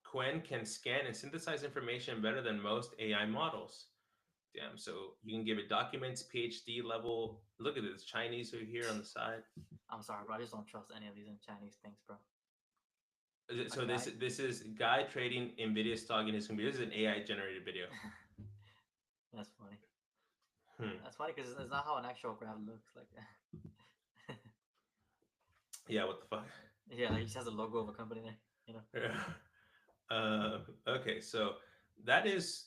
Speaker 1: Quen can scan and synthesize information better than most AI models. Damn, so you can give it documents, PhD level. Look at this Chinese over here on the side.
Speaker 2: I'm sorry, bro. I just don't trust any of these Chinese things, bro.
Speaker 1: So this is guy trading Nvidia stock in his computer. This is an AI generated video.
Speaker 2: That's funny. That's funny because it's not how an actual graph looks like.
Speaker 1: Yeah, what the fuck?
Speaker 2: Yeah, like it just has a logo of a company there, you know.
Speaker 1: Yeah. Okay, so that is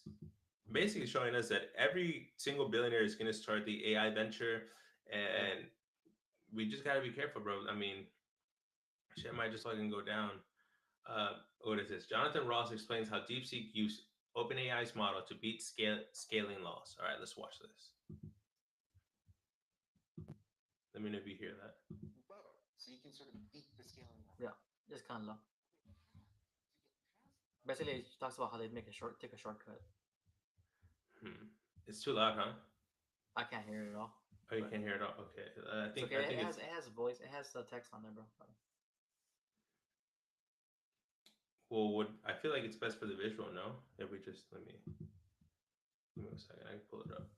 Speaker 1: basically showing us that every single billionaire is going to start the AI venture, and we just got to be careful, bro. I mean, shit might just fucking go down. What is this? Jonathan Ross explains how DeepSeek used OpenAI's model to beat scaling laws. All right, let's watch this. Let me know if you hear that.
Speaker 9: So you can sort of beat the scaling law.
Speaker 2: Yeah, just kind of low. Basically, it talks about how they take a shortcut.
Speaker 1: It's too loud, huh?
Speaker 2: I can't hear it at all.
Speaker 1: Oh, you can't hear it all. Okay, I think
Speaker 2: it has voice. It has the text on there, bro.
Speaker 1: Well, I feel like it's best for the visual, no? If we just give me a second, I can pull it up.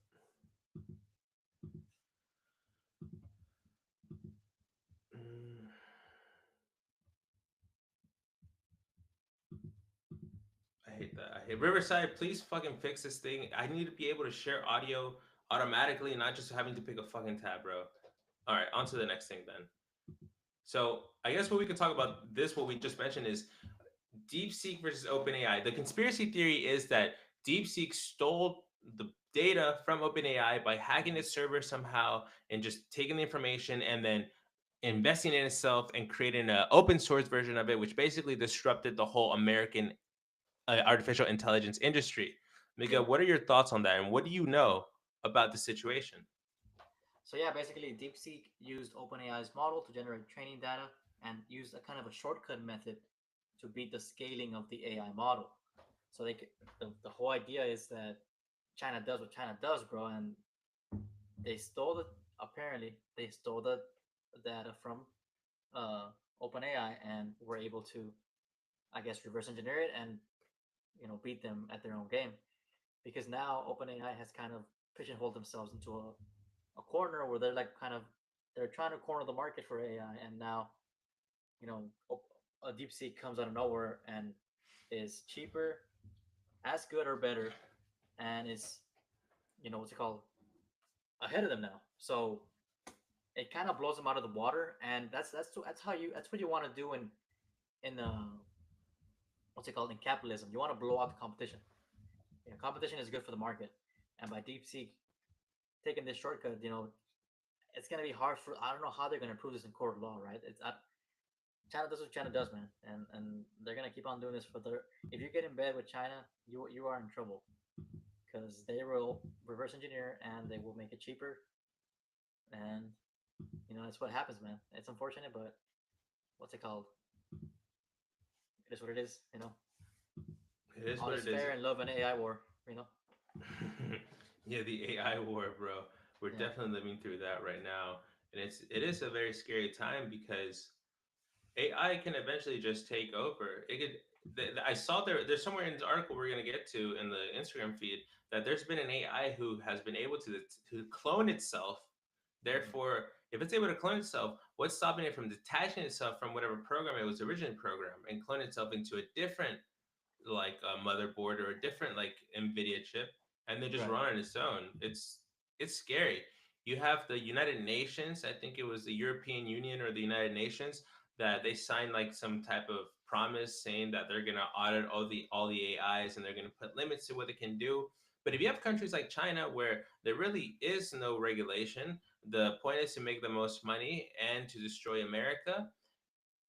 Speaker 1: I hate that. I hate Riverside. Please fucking fix this thing. I need to be able to share audio automatically, and not just having to pick a fucking tab, bro. All right, on to the next thing then. So I guess what we could talk about this, what we just mentioned, is DeepSeek versus OpenAI. The conspiracy theory is that DeepSeek stole the data from OpenAI by hacking its server somehow and just taking the information and then investing in itself and creating an open source version of it, which basically disrupted the whole American artificial intelligence industry. Miguel, what are your thoughts on that? And what do you know about the situation?
Speaker 2: So yeah, basically DeepSeek used OpenAI's model to generate training data and used a kind of a shortcut method to beat the scaling of the AI model. So the whole idea is that China does what China does, bro, and apparently they stole the data from OpenAI and were able to, I guess, reverse engineer it and beat them at their own game. Because now OpenAI has kind of pigeonholed themselves into a corner where they're like kind of they're trying to corner the market for AI, and now you know a DeepSeek comes out of nowhere and is cheaper, as good or better, and is what's it called ahead of them now. So it kind of blows them out of the water, and that's what you want to do in what's it called in capitalism. You want to blow out the competition. Competition is good for the market, and by DeepSeek taking this shortcut, it's gonna be hard for. I don't know how they're gonna prove this in court of law, right? China does what China does, man, and they're gonna keep on doing this for their. If you get in bed with China, you are in trouble because they will reverse engineer and they will make it cheaper, and that's what happens, man. It's unfortunate, but what's it called? It is what it is,
Speaker 1: It is
Speaker 2: All
Speaker 1: what
Speaker 2: is
Speaker 1: it is.
Speaker 2: fair in love and AI war.
Speaker 1: Yeah, the AI war, bro. We're
Speaker 2: Yeah.
Speaker 1: definitely living through that right now, and it is a very scary time because AI can eventually just take over. It could. I saw there's somewhere in this article we're gonna get to in the Instagram feed that there's been an AI who has been able to clone itself. Therefore, if it's able to clone itself, what's stopping it from detaching itself from whatever program it was originally programmed and clone itself into a different like a motherboard or a different like Nvidia chip, and then just
Speaker 2: Right.
Speaker 1: run on its own. It's scary. You have the United Nations. I think it was the European Union or the United Nations that they signed like some type of promise saying that they're gonna audit all the AIs and they're gonna put limits to what it can do. But if you have countries like China where there really is no regulation, the point is to make the most money and to destroy America,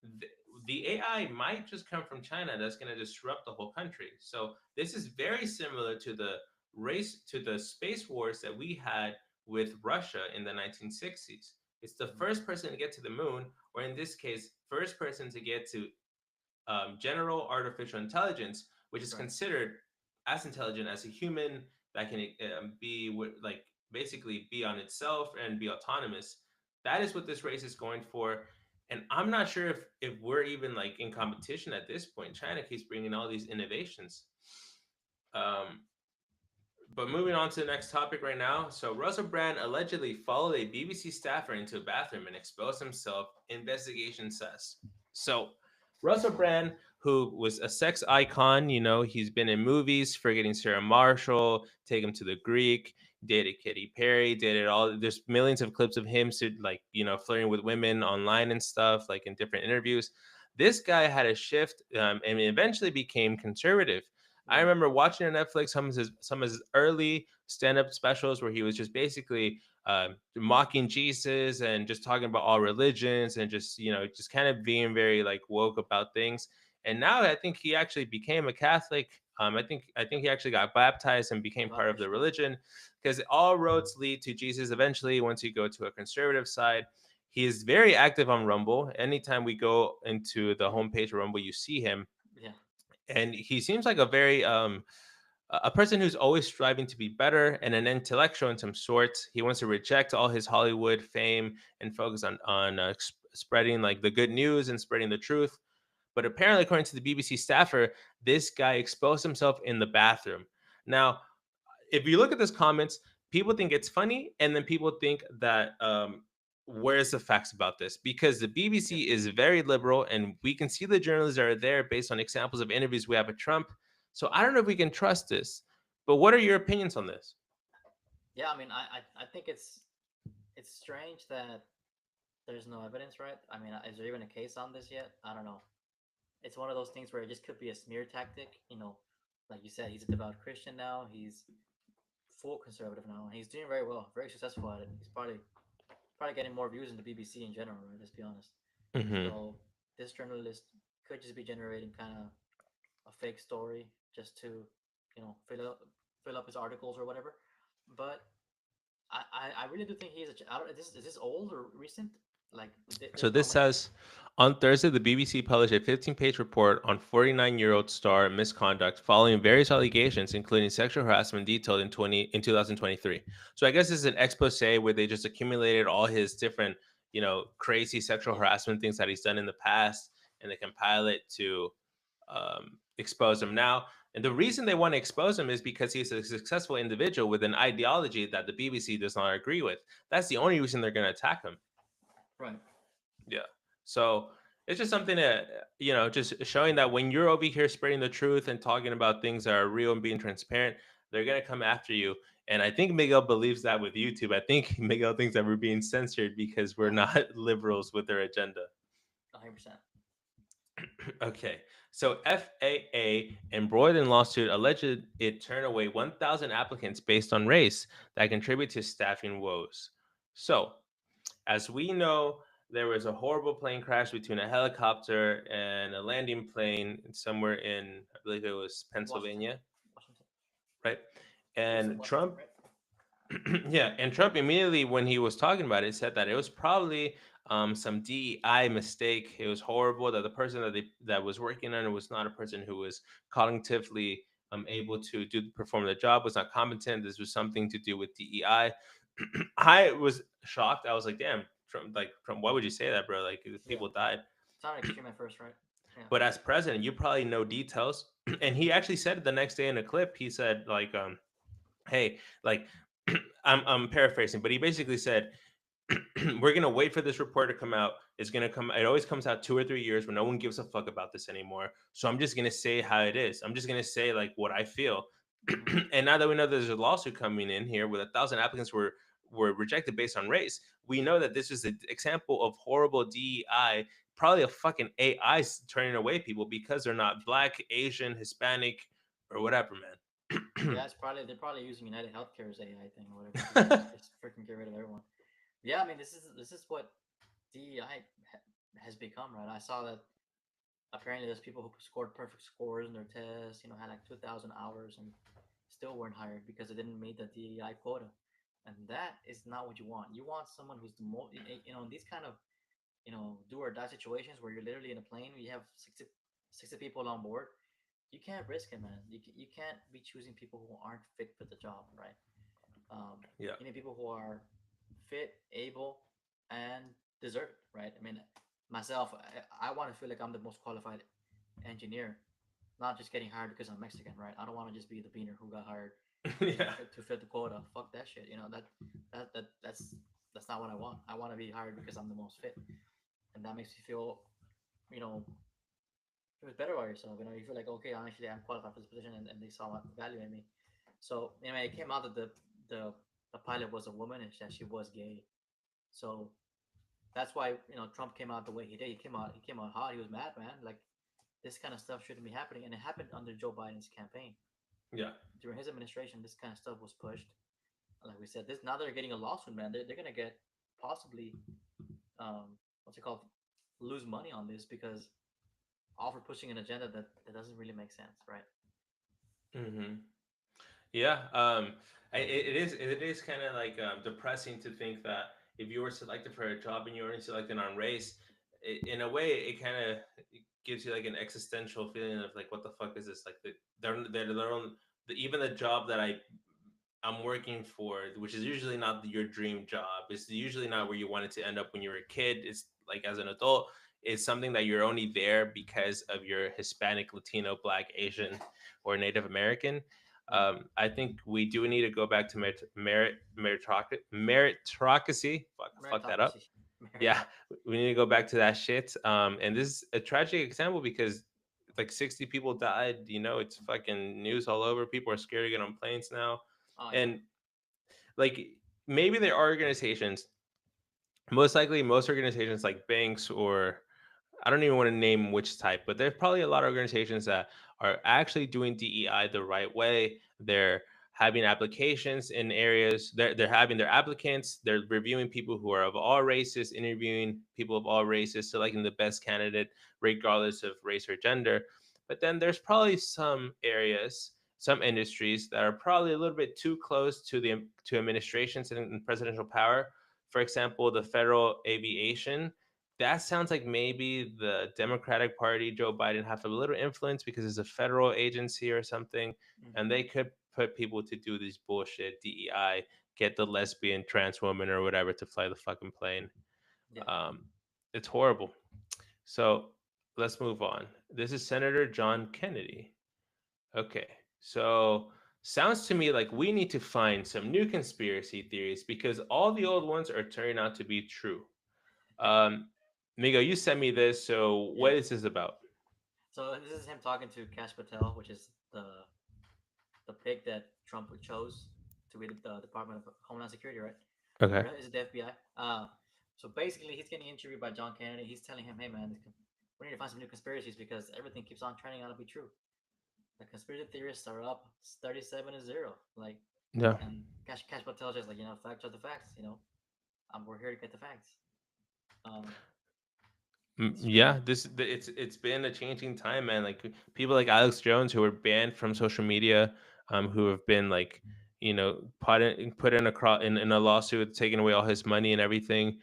Speaker 1: the, the AI might just come from China that's going to disrupt the whole country. So this is very similar to the space wars that we had with Russia in the 1960s. It's the first person to get to the moon, or in this case, first person to get to general artificial intelligence, which is
Speaker 2: Right.
Speaker 1: considered as intelligent as a human that can like basically be on itself and be autonomous. That is what this race is going for. And I'm not sure if we're even like in competition at this point. China keeps bringing all these innovations. Um, but moving on to the next topic right now. So Russell Brand allegedly followed a BBC staffer into a bathroom and exposed himself. Investigation says. So Russell Brand, who was a sex icon, he's been in movies, Forgetting Sarah Marshall, Take Him to the Greek, dated Katy Perry, dated all. There's millions of clips of him, like flirting with women online and stuff, like in different interviews. This guy had a shift, and eventually became conservative. I remember watching on Netflix some of his early stand-up specials where he was just basically mocking Jesus and just talking about all religions and just kind of being very like woke about things. And now I think he actually became a Catholic. I think he actually got baptized and became part of the religion because all roads lead to Jesus eventually once you go to a conservative side. He is very active on Rumble. Anytime we go into the homepage of Rumble, you see him,
Speaker 2: Yeah.
Speaker 1: and he seems like a very a person who's always striving to be better and an intellectual in some sort. He wants to reject all his Hollywood fame and focus on spreading like the good news and spreading the truth. But apparently, according to the BBC staffer, this guy exposed himself in the bathroom. Now, if you look at this comments, people think it's funny, and then people think that where's the facts about this? Because the BBC is very liberal, and we can see the journalists that are there based on examples of interviews we have with Trump. So I don't know if we can trust this. But what are your opinions on this?
Speaker 2: Yeah, I mean, I think it's strange that there's no evidence, right? I mean, is there even a case on this yet? I don't know. It's one of those things where it just could be a smear tactic. Like you said, he's a devout Christian now. He's full conservative now, and he's doing very well, very successful at it. He's probably getting more views in the BBC in general, right? Let's be honest.
Speaker 1: Mm-hmm.
Speaker 2: So this journalist could just be generating kind of a fake story just to, fill up his articles or whatever. But I really do think he's I don't, is this old or recent? Like
Speaker 1: So
Speaker 2: there's no
Speaker 1: this
Speaker 2: mention.
Speaker 1: says on Thursday, the BBC published a 15-page report on 49-year-old star misconduct following various allegations, including sexual harassment detailed in 2023. So I guess this is an expose where they just accumulated all his different, crazy sexual
Speaker 2: Yeah.
Speaker 1: harassment things that he's done in the past, and they compile it to expose him. Now, And the reason they want to expose him is because he's a successful individual with an ideology that the BBC does not agree with. That's the only reason they're going to attack him.
Speaker 2: Right.
Speaker 1: Yeah. So it's just something that, just showing that when you're over here spreading the truth and talking about things that are real and being transparent, they're going to come after you. And I think Miguel believes that with YouTube. I think Miguel thinks that we're being censored because we're not liberals with their agenda.
Speaker 2: 100%.
Speaker 1: Okay. So FAA embroiled in lawsuit alleged it turned away 1,000 applicants based on race that contribute to staffing woes. So, as we know, there was a horrible plane crash between a helicopter and a landing plane somewhere in, I believe it was Pennsylvania,
Speaker 2: Washington.
Speaker 1: right?
Speaker 2: It was in
Speaker 1: And
Speaker 2: Washington,
Speaker 1: Trump,
Speaker 2: right?
Speaker 1: yeah, and Trump immediately, when he was talking about it, said that it was probably some DEI mistake. It was horrible that the person that was working on it was not a person who was cognitively able to perform the job, was not competent. This was something to do with DEI. I was shocked. I was like, damn, Trump, why would you say that, bro? Like, people died.
Speaker 2: It's not extreme at first, right? Yeah.
Speaker 1: But as president, you probably know details. And he actually said it the next day in a clip. He said, like, hey, like, I'm paraphrasing, but he basically said, we're gonna wait for this report to come out. It's gonna come. It always comes out 2 or 3 years when no one gives a fuck about this anymore. So I'm just gonna say how it is. I'm just gonna say like what I feel. And now that we know there's a lawsuit coming in here with 1,000 applicants were rejected based on race, we know that this is an example of horrible DEI. Probably a fucking AI turning away people because they're not black, Asian, Hispanic, or whatever, man.
Speaker 2: Yeah, they're probably using United Healthcare's AI thing or whatever. Just freaking get rid of everyone. Yeah, I mean this is what DEI has become, right? I saw that apparently there's people who scored perfect scores in their tests, had like 2,000 hours and still weren't hired because they didn't meet the DEI quota, and that is not what you want. You want someone who's the most, in these kind of do or die situations where you're literally in a plane, you have 60 people on board. You can't risk it, man. You can't be choosing people who aren't fit for the job, right?
Speaker 1: Yeah.
Speaker 2: You need people who are fit, able, and deserve it, right? I mean, myself, I want to feel like I'm the most qualified engineer, not just getting hired because I'm Mexican, right? I don't want to just be the beaner who got hired
Speaker 1: Yeah.
Speaker 2: to fit the quota. Fuck that shit. That's not what I want. I want to be hired because I'm the most fit, and that makes you feel, you know, feel better about yourself. You feel like, okay, I'm qualified for this position, and they saw value in me. So anyway, it came out that the the pilot was a woman and that she was gay. So that's why Trump came out the way he did. He came out hot. He was mad, man. Like this kind of stuff shouldn't be happening, and it happened under Joe Biden's campaign.
Speaker 1: Yeah.
Speaker 2: During his administration, this kind of stuff was pushed. Like we said, this now they're getting a lawsuit, man. They're gonna get possibly what's it called, lose money on this because all for pushing an agenda that doesn't really make sense, right?
Speaker 1: Mm-hmm. Yeah, it is kind of like depressing to think that if you were selected for a job and you were only selected on race, in a way, it kind of gives you like an existential feeling of like, what the fuck is this? Like they're their own. Even the job that I'm working for, which is usually not your dream job. It's usually not where you wanted to end up when you were a kid. It's like as an adult, it's something that you're only there because of your Hispanic, Latino, Black, Asian, or Native American. I think we do need to go back to meritocracy. Fuck that up.
Speaker 2: Meritocracy.
Speaker 1: Yeah, we need to go back to that shit. And this is a tragic example because like 60 people died. It's fucking news all over. People are scared to get on planes now.
Speaker 2: Oh yeah.
Speaker 1: And like maybe there are organizations, most likely most organizations like banks, or I don't even want to name which type, but there's probably a lot of organizations that are actually doing DEI the right way. They're having applications in areas, they're having their applicants, they're reviewing people who are of all races, interviewing people of all races, selecting the best candidate regardless of race or gender. But then there's probably some areas, some industries that are probably a little bit too close to the to administrations and presidential power. For example, the federal aviation, that sounds like maybe the Democratic Party, Joe Biden, have a little influence because it's a federal agency or something, and they could put people to do these bullshit DEI, get the lesbian, trans woman, or whatever to fly the fucking plane.
Speaker 2: Yeah.
Speaker 1: Um, it's horrible. So let's move on. This is Senator John Kennedy. Okay. So sounds to me like we need to find some new conspiracy theories because all the old ones are turning out to be true. Um, Migo, you sent me this. So what
Speaker 2: Yeah.
Speaker 1: is this about?
Speaker 2: So this is him talking to Cash Patel, which is the pick that Trump chose to be the Department of Homeland Security, right?
Speaker 1: Okay.
Speaker 2: Or is it the FBI? So basically, he's getting interviewed by John Kennedy. He's telling him, "Hey, man, we need to find some new conspiracies because everything keeps on turning out to be true. The conspiracy theorists are up 37-0. Like,
Speaker 1: Yeah.
Speaker 2: and Cash Patel just like facts are the facts. We're here to get the facts. Um, it's
Speaker 1: Yeah,
Speaker 2: really
Speaker 1: it's been a changing time, man. Like people like Alex Jones who were banned from social media, who have been like, put in in a lawsuit, taking away all his money and everything.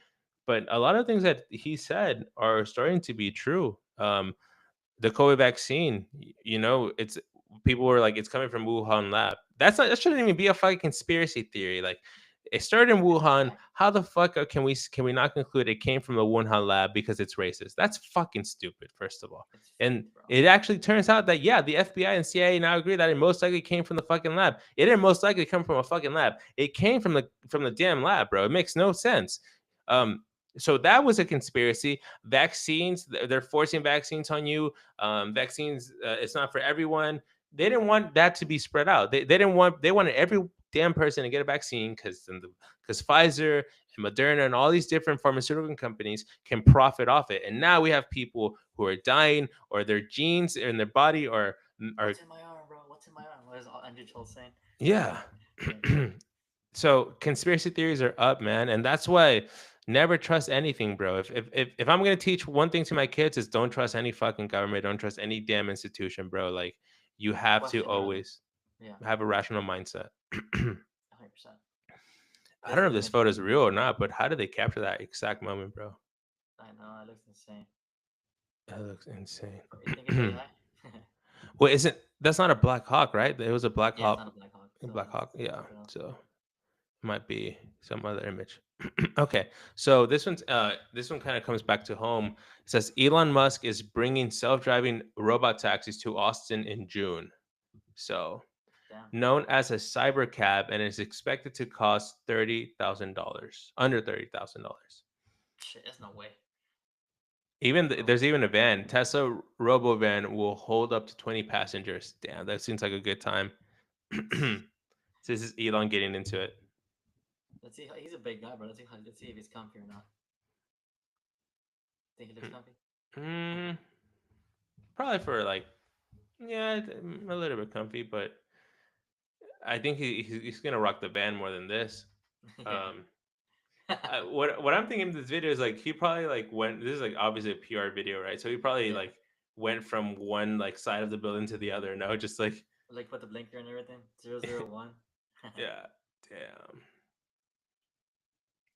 Speaker 1: But a lot of things that he said are starting to be true. The COVID vaccine, it's people were like, it's coming from Wuhan lab. That shouldn't even be a fucking conspiracy theory. Like, it started in
Speaker 2: it's a
Speaker 1: Wuhan.
Speaker 2: fact.
Speaker 1: How the fuck can we not conclude it came from the Wuhan lab because it's racist? That's fucking stupid, first of all.
Speaker 2: It's
Speaker 1: And
Speaker 2: fake, bro.
Speaker 1: it actually turns out that yeah, the FBI and CIA now agree that it most likely came from the fucking lab. It didn't most likely come from a fucking lab. It came from the damn lab, bro. It makes no sense. Um, so that was a conspiracy. Vaccines, they're forcing vaccines on you. Vaccines, it's not for everyone. They didn't want that to be spread out. They wanted every damn person to get a vaccine because Pfizer and Moderna and all these different pharmaceutical companies can profit off it. And now we have people who are dying or their genes in their body are
Speaker 2: What's in my arm, bro? What's in my arm? What is Andrew Schultz saying?
Speaker 1: yeah.
Speaker 2: Yeah.
Speaker 1: So conspiracy theories are up, man, and that's why never trust anything, bro. If I'm gonna teach one thing to my kids is don't trust any fucking government, don't trust any damn institution, bro. Like you have to
Speaker 2: Question rather.
Speaker 1: always
Speaker 2: Yeah,
Speaker 1: have a rational mindset. I
Speaker 2: 100%.
Speaker 1: don't know
Speaker 2: This
Speaker 1: if
Speaker 2: is an
Speaker 1: this photo is
Speaker 2: interesting
Speaker 1: real
Speaker 2: one.
Speaker 1: or not, but how did they capture that exact moment, bro?
Speaker 2: I know it looks insane.
Speaker 1: That looks insane.
Speaker 2: You think it's AI?
Speaker 1: Well, isn't that's not a Black Hawk, right? It was a Black
Speaker 2: Yeah, it's
Speaker 1: Hawk.
Speaker 2: not a Black Hawk,
Speaker 1: A
Speaker 2: so
Speaker 1: Black Hawk,
Speaker 2: it's
Speaker 1: yeah.
Speaker 2: something else.
Speaker 1: So might be some other image. Okay, so this one kind of comes back to home. It says Elon Musk is bringing self-driving robot taxis to Austin in June. So
Speaker 2: Damn.
Speaker 1: known as a cyber cab, and is expected to cost $30,000, under $30,000.
Speaker 2: Shit, there's no way.
Speaker 1: Even there's even a van. Tesla Robovan will hold up to 20 passengers. Damn, that seems like a good time. So this is Elon getting into it.
Speaker 2: Let's see. He's a big guy, bro. Let's see if he's comfy or not. Think he looks comfy?
Speaker 1: Mm, Probably for like, yeah, a little bit comfy, but I think he's gonna rock the band more than this.
Speaker 2: Yeah.
Speaker 1: Um, what I'm thinking of this video is like he probably like went. This is like obviously a PR video, right? So he probably
Speaker 2: Yeah.
Speaker 1: like went from one like side of the building to the other. No, just like
Speaker 2: Like put the blinker and everything. 001.
Speaker 1: yeah, damn.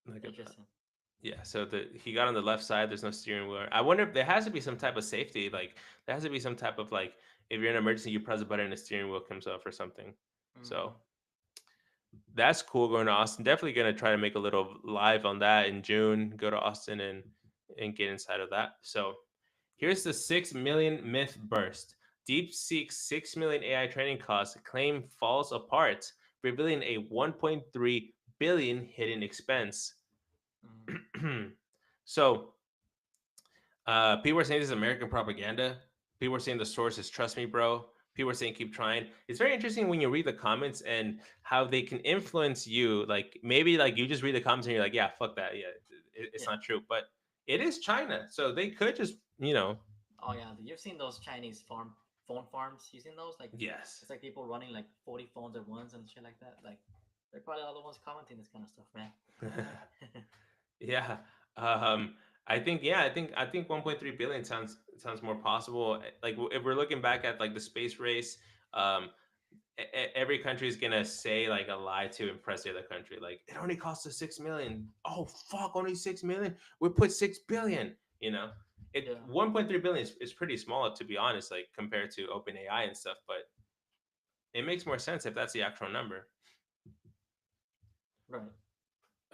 Speaker 1: Look at that.
Speaker 2: Interesting.
Speaker 1: Yeah, so he got on the left side. There's no steering wheel. I wonder if there has to be some type of safety. Like there has to be some type of like if you're in an emergency, you press a button and the steering wheel comes up or something.
Speaker 2: Mm.
Speaker 1: So that's cool going to Austin. Definitely gonna try to make a little live on that in June. Go to Austin and get inside of that. So here's the 6 million myth burst. DeepSeek's 6 million AI training costs claim falls apart, revealing a 1.3 billion hidden expense.
Speaker 2: Mm.
Speaker 1: So people are saying this is American propaganda. People are saying the source is trust me, bro. People are saying keep trying. It's very interesting when you read the comments and how they can influence you. Like maybe like you just read the comments and you're like, yeah, fuck that. Yeah, it's
Speaker 2: Yeah.
Speaker 1: not true. But it is China, so they could just
Speaker 2: Oh yeah, you've seen those Chinese phone farms. You seen those? Like
Speaker 1: yes.
Speaker 2: it's like people running like 40 phones at once and shit like that. Like they're probably all the ones commenting this kind of stuff, man.
Speaker 1: Yeah. Um, I think 1.3 billion sounds more possible. Like if we're looking back at like the space race, um, every country is gonna say like a lie to impress the other country. Like it only costs us 6 million. Oh fuck, only 6 million. We put 6 billion. It
Speaker 2: Yeah.
Speaker 1: 1.3 billion is pretty small to be honest, like compared to OpenAI and stuff. But it makes more sense if that's the actual number.
Speaker 2: Right.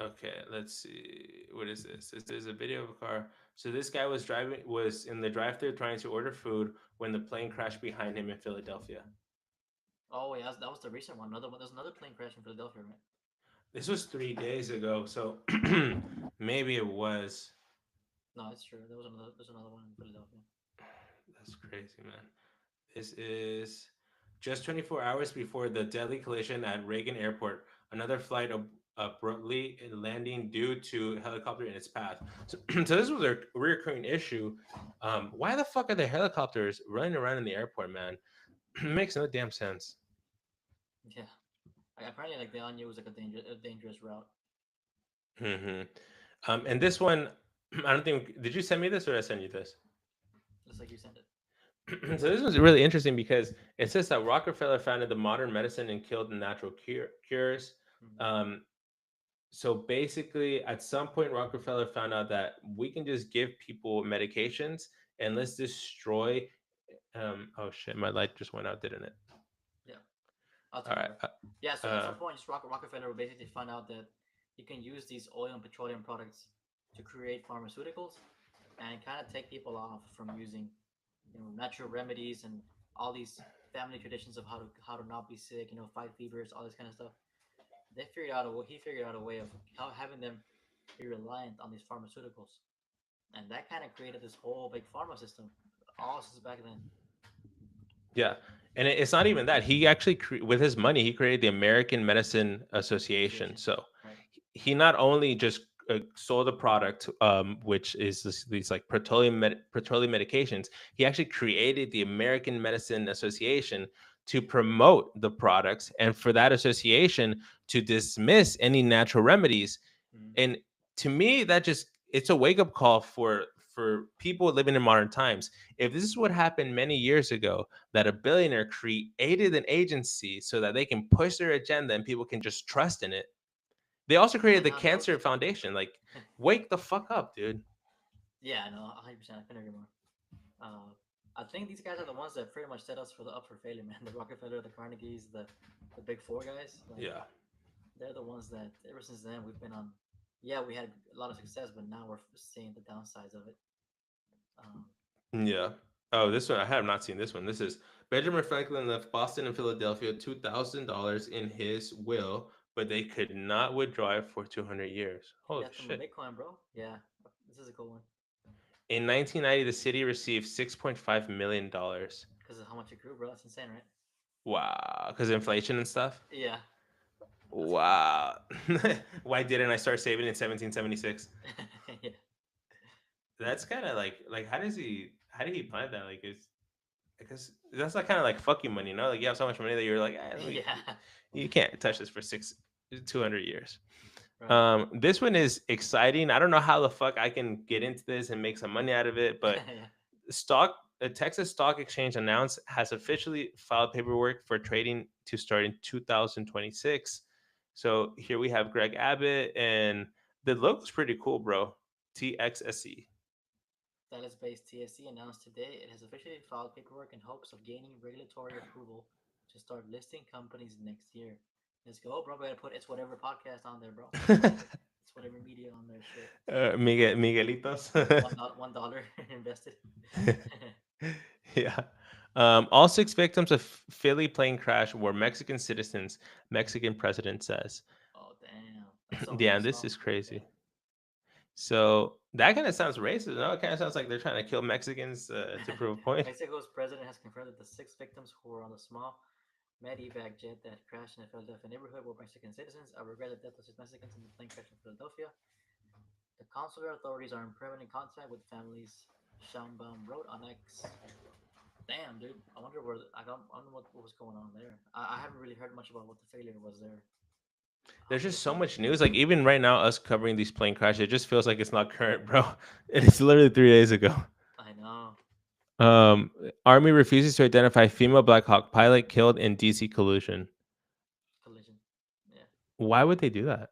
Speaker 1: Okay, let's see. What is this? This is a video of a car. So this guy was in the drive-thru trying to order food when the plane crashed behind him in Philadelphia.
Speaker 2: Oh yeah, that was the recent one. Another one. There's another plane crash in Philadelphia, right?
Speaker 1: This was 3 days ago, so maybe it was.
Speaker 2: No, it's true. There's another one in Philadelphia.
Speaker 1: That's crazy, man. This is just 24 hours before the deadly collision at Reagan Airport. Another flight abruptly landing due to helicopter in its path. So, so this was a recurring issue. Why the fuck are the helicopters running around in the airport, man? Makes no damn sense.
Speaker 2: Yeah. Apparently, like the Anya was like a dangerous route.
Speaker 1: Hmm. And this one, I don't think. Did you send me this or I send you this?
Speaker 2: Just like you sent it.
Speaker 1: So this was really interesting because it says that Rockefeller founded the modern medicine and killed the natural cures.
Speaker 2: Mhm.
Speaker 1: Um, so basically, at some point, Rockefeller found out that we can just give people medications and let's destroy. Oh shit, my light just went out, didn't it?
Speaker 2: Yeah. I'll
Speaker 1: All
Speaker 2: take
Speaker 1: right.
Speaker 2: over. Yeah. So at some point, just Rockefeller would basically find out that you can use these oil and petroleum products to create pharmaceuticals and kind of take people off from using, natural remedies and all these family traditions of how to not be sick, fight fevers, all this kind of stuff. He figured out a way of how having them be reliant on these pharmaceuticals, and that kind of created this whole big pharma system, all since back then.
Speaker 1: Yeah, and it's not even that. He actually, with his money, he created the American Medicine Association.
Speaker 2: Association,
Speaker 1: So
Speaker 2: right?
Speaker 1: he not only just sold a product, which is these like petroleum medications. He actually created the American Medicine Association to promote the products, and for that association to dismiss any natural remedies.
Speaker 2: Mhm.
Speaker 1: And to me, that just it's a wake up call for people living in modern times. If this is what happened many years ago, that a billionaire created an agency so that they can push their agenda and people can just trust in it. They also created the
Speaker 2: Now that was
Speaker 1: Cancer Foundation. Like, wake the fuck up, dude.
Speaker 2: yeah, no, 100%. I couldn't agree more. Uh, I think these guys are the ones that pretty much set us for the up for failure, man. The Rockefeller, the Carnegies, the big four guys. Like
Speaker 1: Yeah.
Speaker 2: they're the ones that ever since then we've been on. Yeah, we had a lot of success, but now we're seeing the downsides of it. Um,
Speaker 1: Yeah. Oh, this one I have not seen this one. This is Benjamin Franklin left Boston and Philadelphia $2,000 in his will, but they could not withdraw it for 200 years.
Speaker 2: he
Speaker 1: Holy
Speaker 2: left them a
Speaker 1: shit.
Speaker 2: Bitcoin, bro. Yeah, this is a cool one
Speaker 1: In 1990, the city received $6.5 million.
Speaker 2: because of how much it grew, bro. That's insane, right?
Speaker 1: Wow. Because inflation and stuff?
Speaker 2: Yeah, that's crazy.
Speaker 1: Wow. Why didn't I start saving in 1776?
Speaker 2: Yeah,
Speaker 1: That's kind of like how did he plan that? Like it's because that's like kind of like fuck you money, you know? Like you have so much money that you're like,
Speaker 2: yeah,
Speaker 1: you can't touch this for 200 years.
Speaker 2: right.
Speaker 1: This one is exciting. I don't know how the fuck I can get into this and make some money out of it, but
Speaker 2: Yeah.
Speaker 1: the Texas Stock Exchange announced has officially filed paperwork for trading to start in 2026. So here we have Greg Abbott, and the logo's pretty cool, bro. TXSE.
Speaker 2: Dallas-based TSC announced today it has officially filed paperwork in hopes of gaining regulatory approval to start listing companies next year. Let's go, bro. We gotta put it's whatever podcast on there, bro. It's whatever media on there. Shit.
Speaker 1: Miguelitos.
Speaker 2: $1 invested.
Speaker 1: Yeah. All six victims of Philly plane crash were Mexican citizens. Mexican president says.
Speaker 2: Oh damn, that's so
Speaker 1: Yeah,
Speaker 2: messed
Speaker 1: this
Speaker 2: up.
Speaker 1: is crazy. So that kind of sounds racist. No, it kind of sounds like they're trying to kill Mexicans to prove a point.
Speaker 2: Mexico's president has confirmed that the 6 victims who were on the small medevac jet that crashed in the Philadelphia neighborhood were Mexican citizens. I regret the death of 6 Mexicans in the plane crash in Philadelphia. The consular authorities are in permanent contact with families. Schaumbaum wrote on X. Damn, dude. I don't know what was going on there. I haven't really heard much about what the failure was there.
Speaker 1: There's just so much news. Like even right now, us covering these plane crashes, it just feels like it's not current, bro. It's literally 3 days ago.
Speaker 2: I know.
Speaker 1: Army refuses to identify female Black Hawk pilot killed in DC collision.
Speaker 2: Collision. Yeah.
Speaker 1: Why would they do that?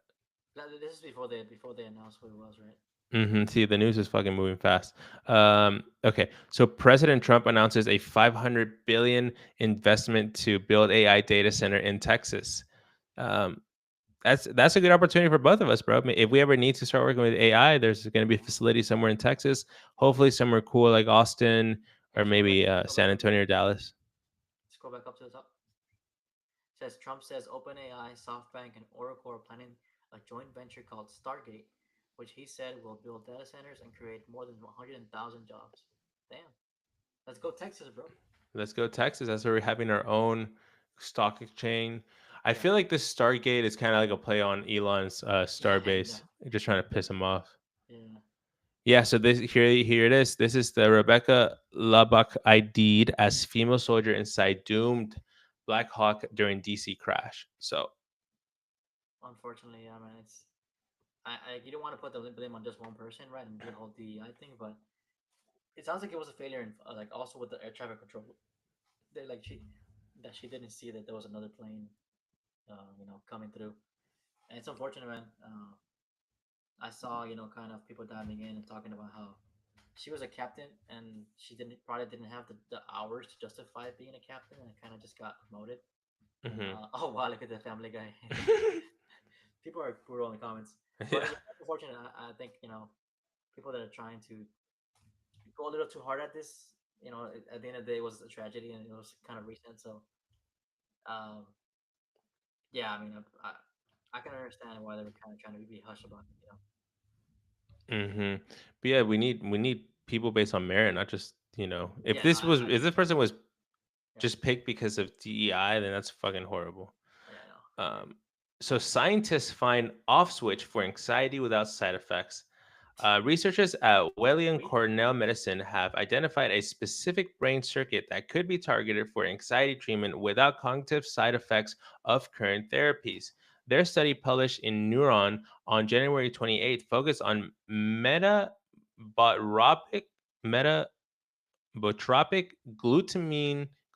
Speaker 2: This is before they announced who it was, right?
Speaker 1: See, the news is fucking moving fast. Okay, so President Trump announces a $500 billion investment to build AI data center in Texas. That's a good opportunity for both of us, bro. I mean, if we ever need to start working with AI, there's going to be a facility somewhere in Texas, hopefully somewhere cool like Austin or maybe San Antonio or Dallas.
Speaker 2: Scroll back up to the top. Says Trump says OpenAI, SoftBank, and Oracle are planning a joint venture called Stargate, which he said will build data centers and create more than 100,000 jobs. Damn. Let's go Texas, bro.
Speaker 1: Let's go Texas. That's where we're having our own stock exchange. I
Speaker 2: Yeah.
Speaker 1: feel like this Stargate is kind of like a play on Elon's Starbase, just trying to piss him off.
Speaker 2: Yeah.
Speaker 1: Yeah, so this here it is. This is the Rebecca Lubbock ID'd as female soldier inside doomed Black Hawk during DC crash. So
Speaker 2: Unfortunately, yeah, man. You don't want to put the blame on just one person, right? And the whole DEI thing, but it sounds like it was a failure, in, like also with the air traffic control. They like she didn't see that there was another plane, coming through, and it's unfortunate, man. I saw kind of people diving in and talking about how she was a captain and she probably didn't have the hours to justify being a captain and kind of just got promoted. And
Speaker 1: mhm.
Speaker 2: oh wow, look at the Family Guy. People are brutal in the comments, but
Speaker 1: Yeah.
Speaker 2: yeah, unfortunately, I think people that are trying to go a little too hard at this. At the end of the day, it was a tragedy and it was kind of recent. So, um, yeah, I mean, I can understand why they were kind of trying to be hush about it.
Speaker 1: Hmm. But yeah, we need people based on merit, not just
Speaker 2: Yeah, no, I
Speaker 1: if this person was
Speaker 2: yeah,
Speaker 1: just picked because of DEI, then that's fucking horrible.
Speaker 2: yeah, no,
Speaker 1: Um, so scientists find off switch for anxiety without side effects. Researchers at Wesleyan
Speaker 2: sweet.
Speaker 1: Cornell Medicine have identified a specific brain circuit that could be targeted for anxiety treatment without cognitive side effects of current therapies. Their study, published in Neuron on January 28th, focused on metabotropic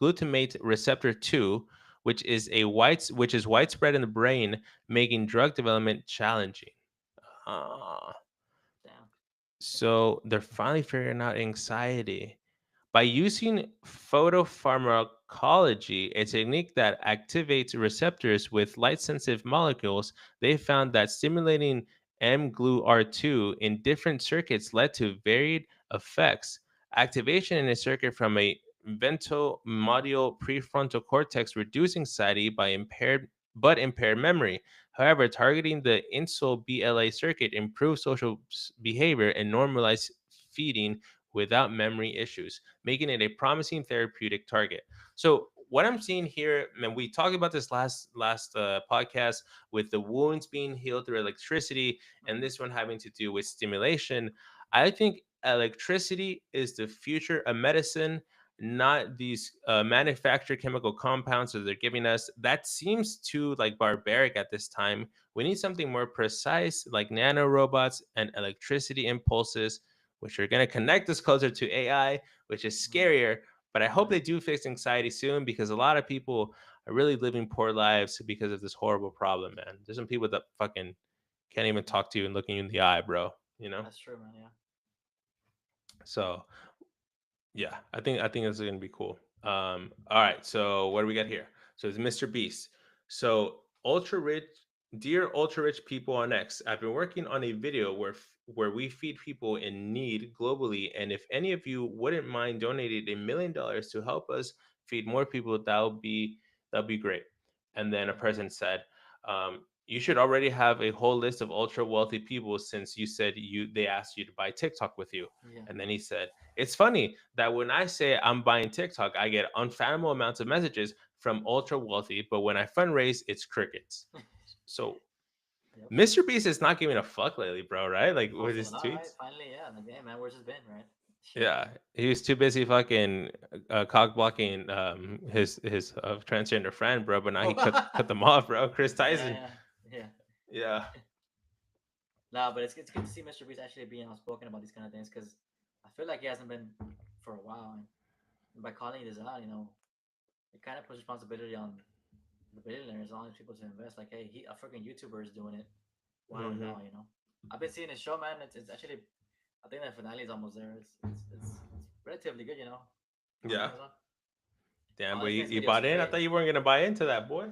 Speaker 1: glutamate receptor 2, which is widespread in the brain, making drug development challenging. Ah.
Speaker 2: Damn.
Speaker 1: So they're finally figuring out anxiety. By using photopharmacology, a technique that activates receptors with light sensitive molecules, they found that stimulating mGlu2 in different circuits led to varied effects. Activation in a circuit from a ventromedial prefrontal cortex reduced anxiety by impaired memory. However, targeting the insole BLA circuit improved social behavior and normalized feeding without memory issues, making it a promising therapeutic target. So what I'm seeing here, and we talked about this last podcast, with the wounds being healed through electricity, and this one having to do with stimulation. I think electricity is the future of medicine, not these manufactured chemical compounds that they're giving us. That seems too like barbaric at this time. We need something more precise, like nanorobots and electricity impulses, which are going to connect us closer to AI, which is scarier. But I hope they do fix anxiety soon, because a lot of people are really living poor lives because of this horrible problem, man. There's some people that fucking can't even talk to you and looking you in the eye, bro.
Speaker 2: That's true, man. Yeah.
Speaker 1: So yeah, I think this is gonna be cool. All right, so what do we got here? So it's Mr. Beast. So ultra rich, dear ultra rich people on X, I've been working on a video where we feed people in need globally, and if any of you wouldn't mind donating $1 million to help us feed more people, that'll be great. And then a person said, you should already have a whole list of ultra wealthy people, since you said they asked you to buy TikTok with you.
Speaker 2: Yeah.
Speaker 1: And then he said, it's funny that when I say I'm buying TikTok, I get unfathomable amounts of messages from ultra wealthy, but when I fundraise, it's crickets. So
Speaker 2: Yep.
Speaker 1: Mr. Beast is not giving a fuck lately, bro, right? Like with his
Speaker 2: Hopefully not, right?
Speaker 1: tweets.
Speaker 2: Finally, yeah. Like, hey, man, where's this been, right? Shit.
Speaker 1: Yeah, he was too busy fucking cock blocking his transgender friend, bro. But now he cut them off, bro. Chris Tyson.
Speaker 2: Yeah.
Speaker 1: Yeah.
Speaker 2: No, but it's good to see Mr. Beast actually being outspoken about these kind of things, because I feel like he hasn't been for a while. And by calling this out, it kind of puts responsibility on the billionaires, on these people to invest. Like, hey, a freaking YouTuber is doing it. Why don't we
Speaker 1: Mhm.
Speaker 2: know? I've been seeing his show, man. It's actually, I think the finale is almost there. It's relatively good, on
Speaker 1: Yeah.
Speaker 2: Amazon.
Speaker 1: Damn,
Speaker 2: All
Speaker 1: but
Speaker 2: his
Speaker 1: you,
Speaker 2: next
Speaker 1: you
Speaker 2: videos
Speaker 1: bought
Speaker 2: are
Speaker 1: in? I
Speaker 2: great.
Speaker 1: thought you weren't gonna buy into that, boy.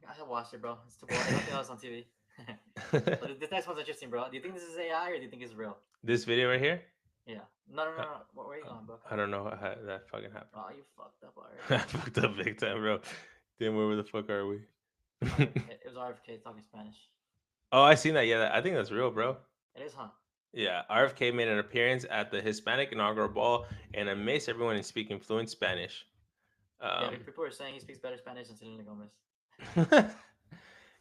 Speaker 2: I have watched it, bro. It's too boring. Nothing else on TV. But this next one's interesting, bro. Do you think this is AI or do you think it's real?
Speaker 1: This video right here?
Speaker 2: Yeah. No. Where are you going, bro?
Speaker 1: I don't know how that fucking happened.
Speaker 2: Oh, you fucked up
Speaker 1: I
Speaker 2: already.
Speaker 1: fucked up big time, bro. Then where the fuck are we?
Speaker 2: RFK. It was RFK talking Spanish.
Speaker 1: Oh, I seen that. Yeah, I think that's real, bro.
Speaker 2: It is, huh?
Speaker 1: Yeah, RFK made an appearance at the Hispanic inaugural ball and amazed everyone in speaking fluent Spanish.
Speaker 2: Yeah,
Speaker 1: Um,
Speaker 2: people are saying he speaks better Spanish than Selena Gomez, which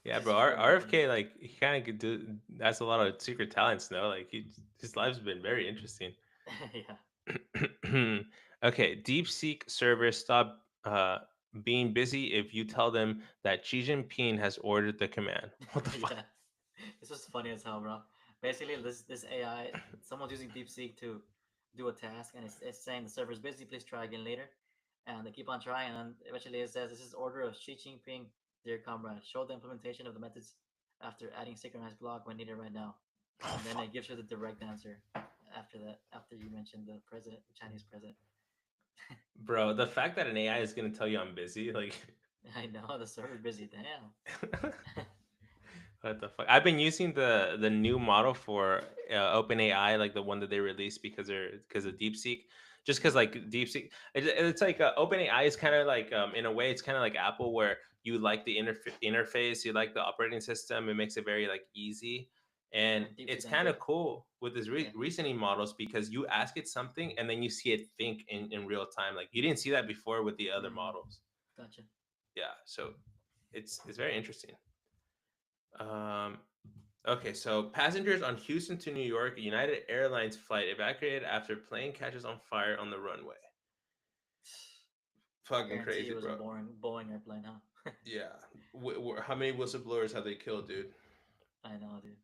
Speaker 1: yeah,
Speaker 2: is
Speaker 1: bro.
Speaker 2: true in my opinion.
Speaker 1: RFK, like, he kind of could do. That's a lot of secret talents, no? Like, his life's been very interesting.
Speaker 2: Yeah.
Speaker 1: Okay, DeepSeek servers stop being busy if you tell them that Xi Jinping has ordered the command. What the fuck?
Speaker 2: Yeah. This was funny as hell, bro. Basically, this AI, someone's using DeepSeek to do a task, and it's saying the server's busy. Please try again later. And they keep on trying, and then eventually it says, "This is order of Xi Jinping, dear comrade. Show the implementation of the methods after adding synchronized block when needed right now."
Speaker 1: Oh,
Speaker 2: And then
Speaker 1: fuck.
Speaker 2: it gives you the direct answer after that. After you mentioned the president, the Chinese president.
Speaker 1: Bro, the fact that an AI is gonna tell you I'm busy, like,
Speaker 2: I know the server's busy. Damn.
Speaker 1: what the fuck? I've been using the new model for OpenAI, like the one that they released because of DeepSeek. Just because like DeepSeek, it's like OpenAI is kind of like in a way it's kind of like Apple where you like the interface, you like the operating system, it makes it very like easy, and
Speaker 2: DeepSeek
Speaker 1: it's
Speaker 2: don't
Speaker 1: kind
Speaker 2: do
Speaker 1: of
Speaker 2: it.
Speaker 1: cool with this
Speaker 2: Yeah.
Speaker 1: reasoning models because you ask it something and then you see it think in real time. Like you didn't see that before with the other
Speaker 2: Mm,
Speaker 1: models.
Speaker 2: gotcha.
Speaker 1: Yeah, so it's very interesting. Um, okay, so passengers on Houston to New York United Airlines flight evacuated after plane catches on fire on the runway. Fucking
Speaker 2: Guarantee
Speaker 1: crazy,
Speaker 2: it was a
Speaker 1: bro.
Speaker 2: boring Boeing airplane, huh?
Speaker 1: Yeah. How many whistleblowers have they killed, dude?
Speaker 2: I know, dude.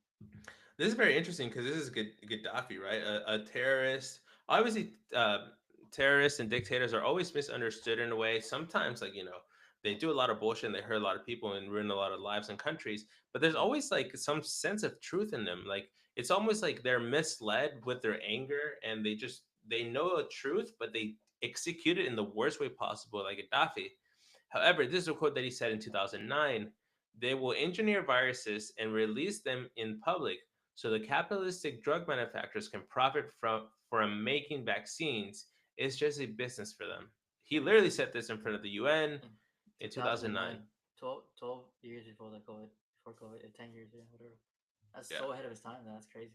Speaker 1: This is very interesting because this is Gaddafi, right? A terrorist. Obviously, terrorists and dictators are always misunderstood in a way. Sometimes, like they do a lot of bullshit and they hurt a lot of people and ruin a lot of lives and countries. But there's
Speaker 2: Yeah.
Speaker 1: always like some sense of truth in them. Like it's almost like they're misled with their anger and they know the truth, but they execute it in the worst way possible, like Gaddafi. However, this is a quote that he said in 2009. They will engineer viruses and release them in public so the capitalistic drug manufacturers can profit from making vaccines. It's just a business for them. He literally said this in front of the UN
Speaker 2: In
Speaker 1: in
Speaker 2: 2009,
Speaker 1: 2009.
Speaker 2: 12 years before the COVID, before COVID, 10 years, yeah, whatever. That's
Speaker 1: Yeah.
Speaker 2: so ahead of his time. That's crazy.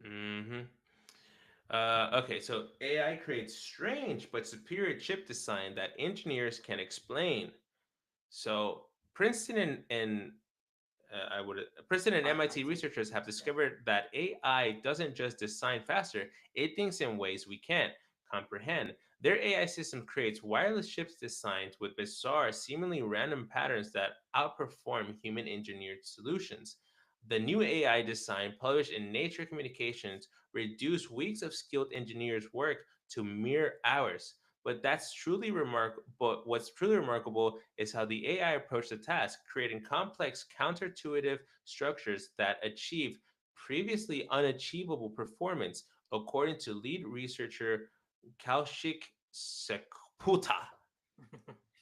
Speaker 1: Mm-hmm. Okay, so AI creates strange but superior chip design that engineers can explain. So Princeton and I would Princeton and MIT
Speaker 2: IT.
Speaker 1: researchers have
Speaker 2: Yeah.
Speaker 1: discovered that AI doesn't just design faster; it thinks in ways we can't comprehend. Their AI system creates wireless chips designed with bizarre, seemingly random patterns that outperform human-engineered solutions. The new AI design, published in Nature Communications, reduced weeks of skilled engineers' work to mere hours. But what's truly remarkable is how the AI approached the task, creating complex, counterintuitive structures that achieve previously unachievable performance, according to lead researcher Kaushik Sekputa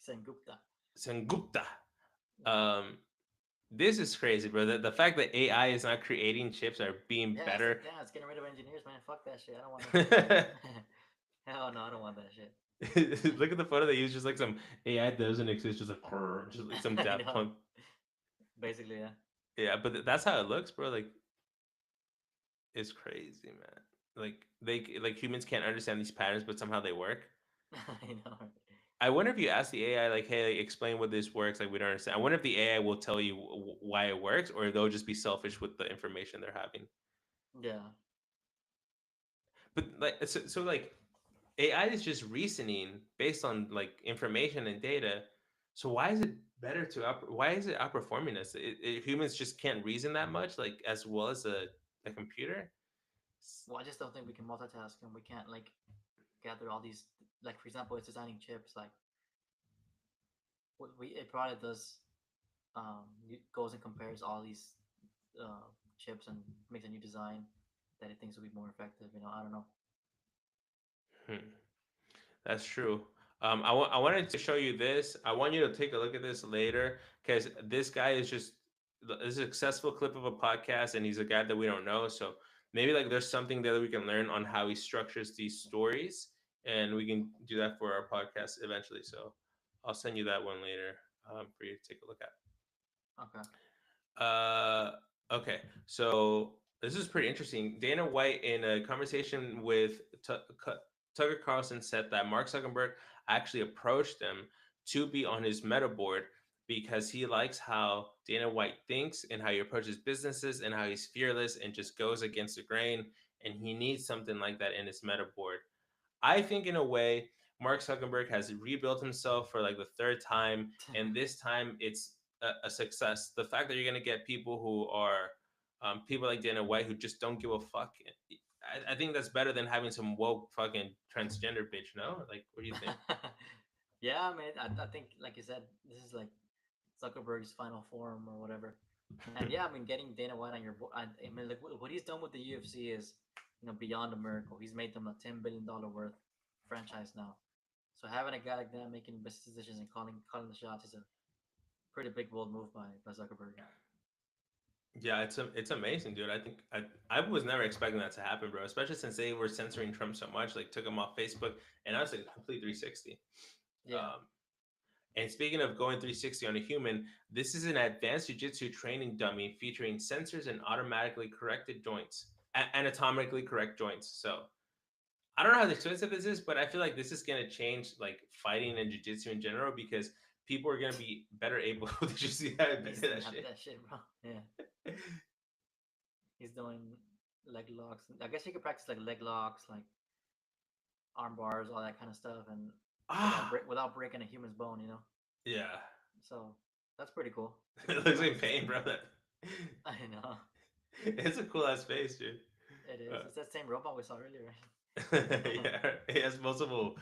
Speaker 2: Sengupta.
Speaker 1: Sengupta.
Speaker 2: Yeah.
Speaker 1: Um, this is crazy, bro. The fact that AI is not creating chips or being
Speaker 2: Yeah, it's like,
Speaker 1: better.
Speaker 2: damn, it's getting rid of engineers, man. Fuck that shit. I don't want that shit. Hell no, I don't want that shit.
Speaker 1: Look at the photo they use, just like some AI doesn't exist, just like just like some
Speaker 2: I
Speaker 1: Daft
Speaker 2: know.
Speaker 1: Punk.
Speaker 2: Basically, yeah.
Speaker 1: Yeah, but that's how it looks, bro. Like it's crazy, man. Like humans can't understand these patterns, but somehow they work.
Speaker 2: I know.
Speaker 1: I wonder if you ask the AI, like, "Hey, like, explain what this works." Like, we don't understand. I wonder if the AI will tell you why it works, or if they'll just be selfish with the information they're having.
Speaker 2: Yeah.
Speaker 1: But like, so like, AI is just reasoning based on like information and data. So why is it better to why is it outperforming us? Humans just can't reason that much, like as well as a computer.
Speaker 2: Well, I just don't think we can multitask and we can't like gather all these. Like, for example, it's designing chips. Like, what we it probably does. It goes and compares all these chips and makes a new design that it thinks will be more effective. I don't know.
Speaker 1: Hmm. That's true. I wanted to show you this. I want you to take a look at this later because this guy is just a successful clip of a podcast, and he's a guy that we don't know. So maybe like there's something there that we can learn on how he structures these stories, and we can do that for our podcast eventually. So I'll send you that one later. for you to take a look at.
Speaker 2: Okay.
Speaker 1: Okay, so this is pretty interesting. Dana White, in a conversation with Tucker Carlson, said that Mark Zuckerberg actually approached him to be on his Meta board because he likes how Dana White thinks and how he approaches businesses and how he's fearless and just goes against the grain. And he needs something like that in his Meta board. I think, in a way, Mark Zuckerberg has rebuilt himself for like the third time, and this time it's a success. The fact that you're going to get people who are people like Dana White who just don't give a fuck. I think that's better than having some woke fucking transgender bitch. No, like, what do you think?
Speaker 2: Yeah, man. I think, like you said, this is like Zuckerberg's final form or whatever. And yeah, I mean, getting Dana White on your board. I mean, like what he's done with the UFC is, beyond a miracle. He's made them a $10 billion worth franchise now. So having a guy like that making business decisions and calling the shots is a pretty big bold move by Zuckerberg.
Speaker 1: Yeah, it's amazing, dude. I think I was never expecting that to happen, bro. Especially since they were censoring Trump so much, like took him off Facebook, and I was like a complete 360.
Speaker 2: Yeah.
Speaker 1: And speaking of going 360 on a human, this is an advanced jiu-jitsu training dummy featuring sensors and automatically corrected joints, anatomically correct joints. So I don't know how expensive this is, but I feel like this is going to change like fighting and jiu-jitsu in general because people are going to be better able to just see that,
Speaker 2: He's
Speaker 1: that
Speaker 2: doing
Speaker 1: shit.
Speaker 2: that shit, bro. Yeah. He's doing leg locks. I guess you could practice like leg locks, like arm bars, all that kind of stuff, and without breaking a human's bone,
Speaker 1: Yeah.
Speaker 2: So that's pretty cool.
Speaker 1: It looks like pain, bro.
Speaker 2: I know.
Speaker 1: It's a cool ass face, dude.
Speaker 2: It is. It's that same robot we saw earlier,
Speaker 1: Yeah, he has multiple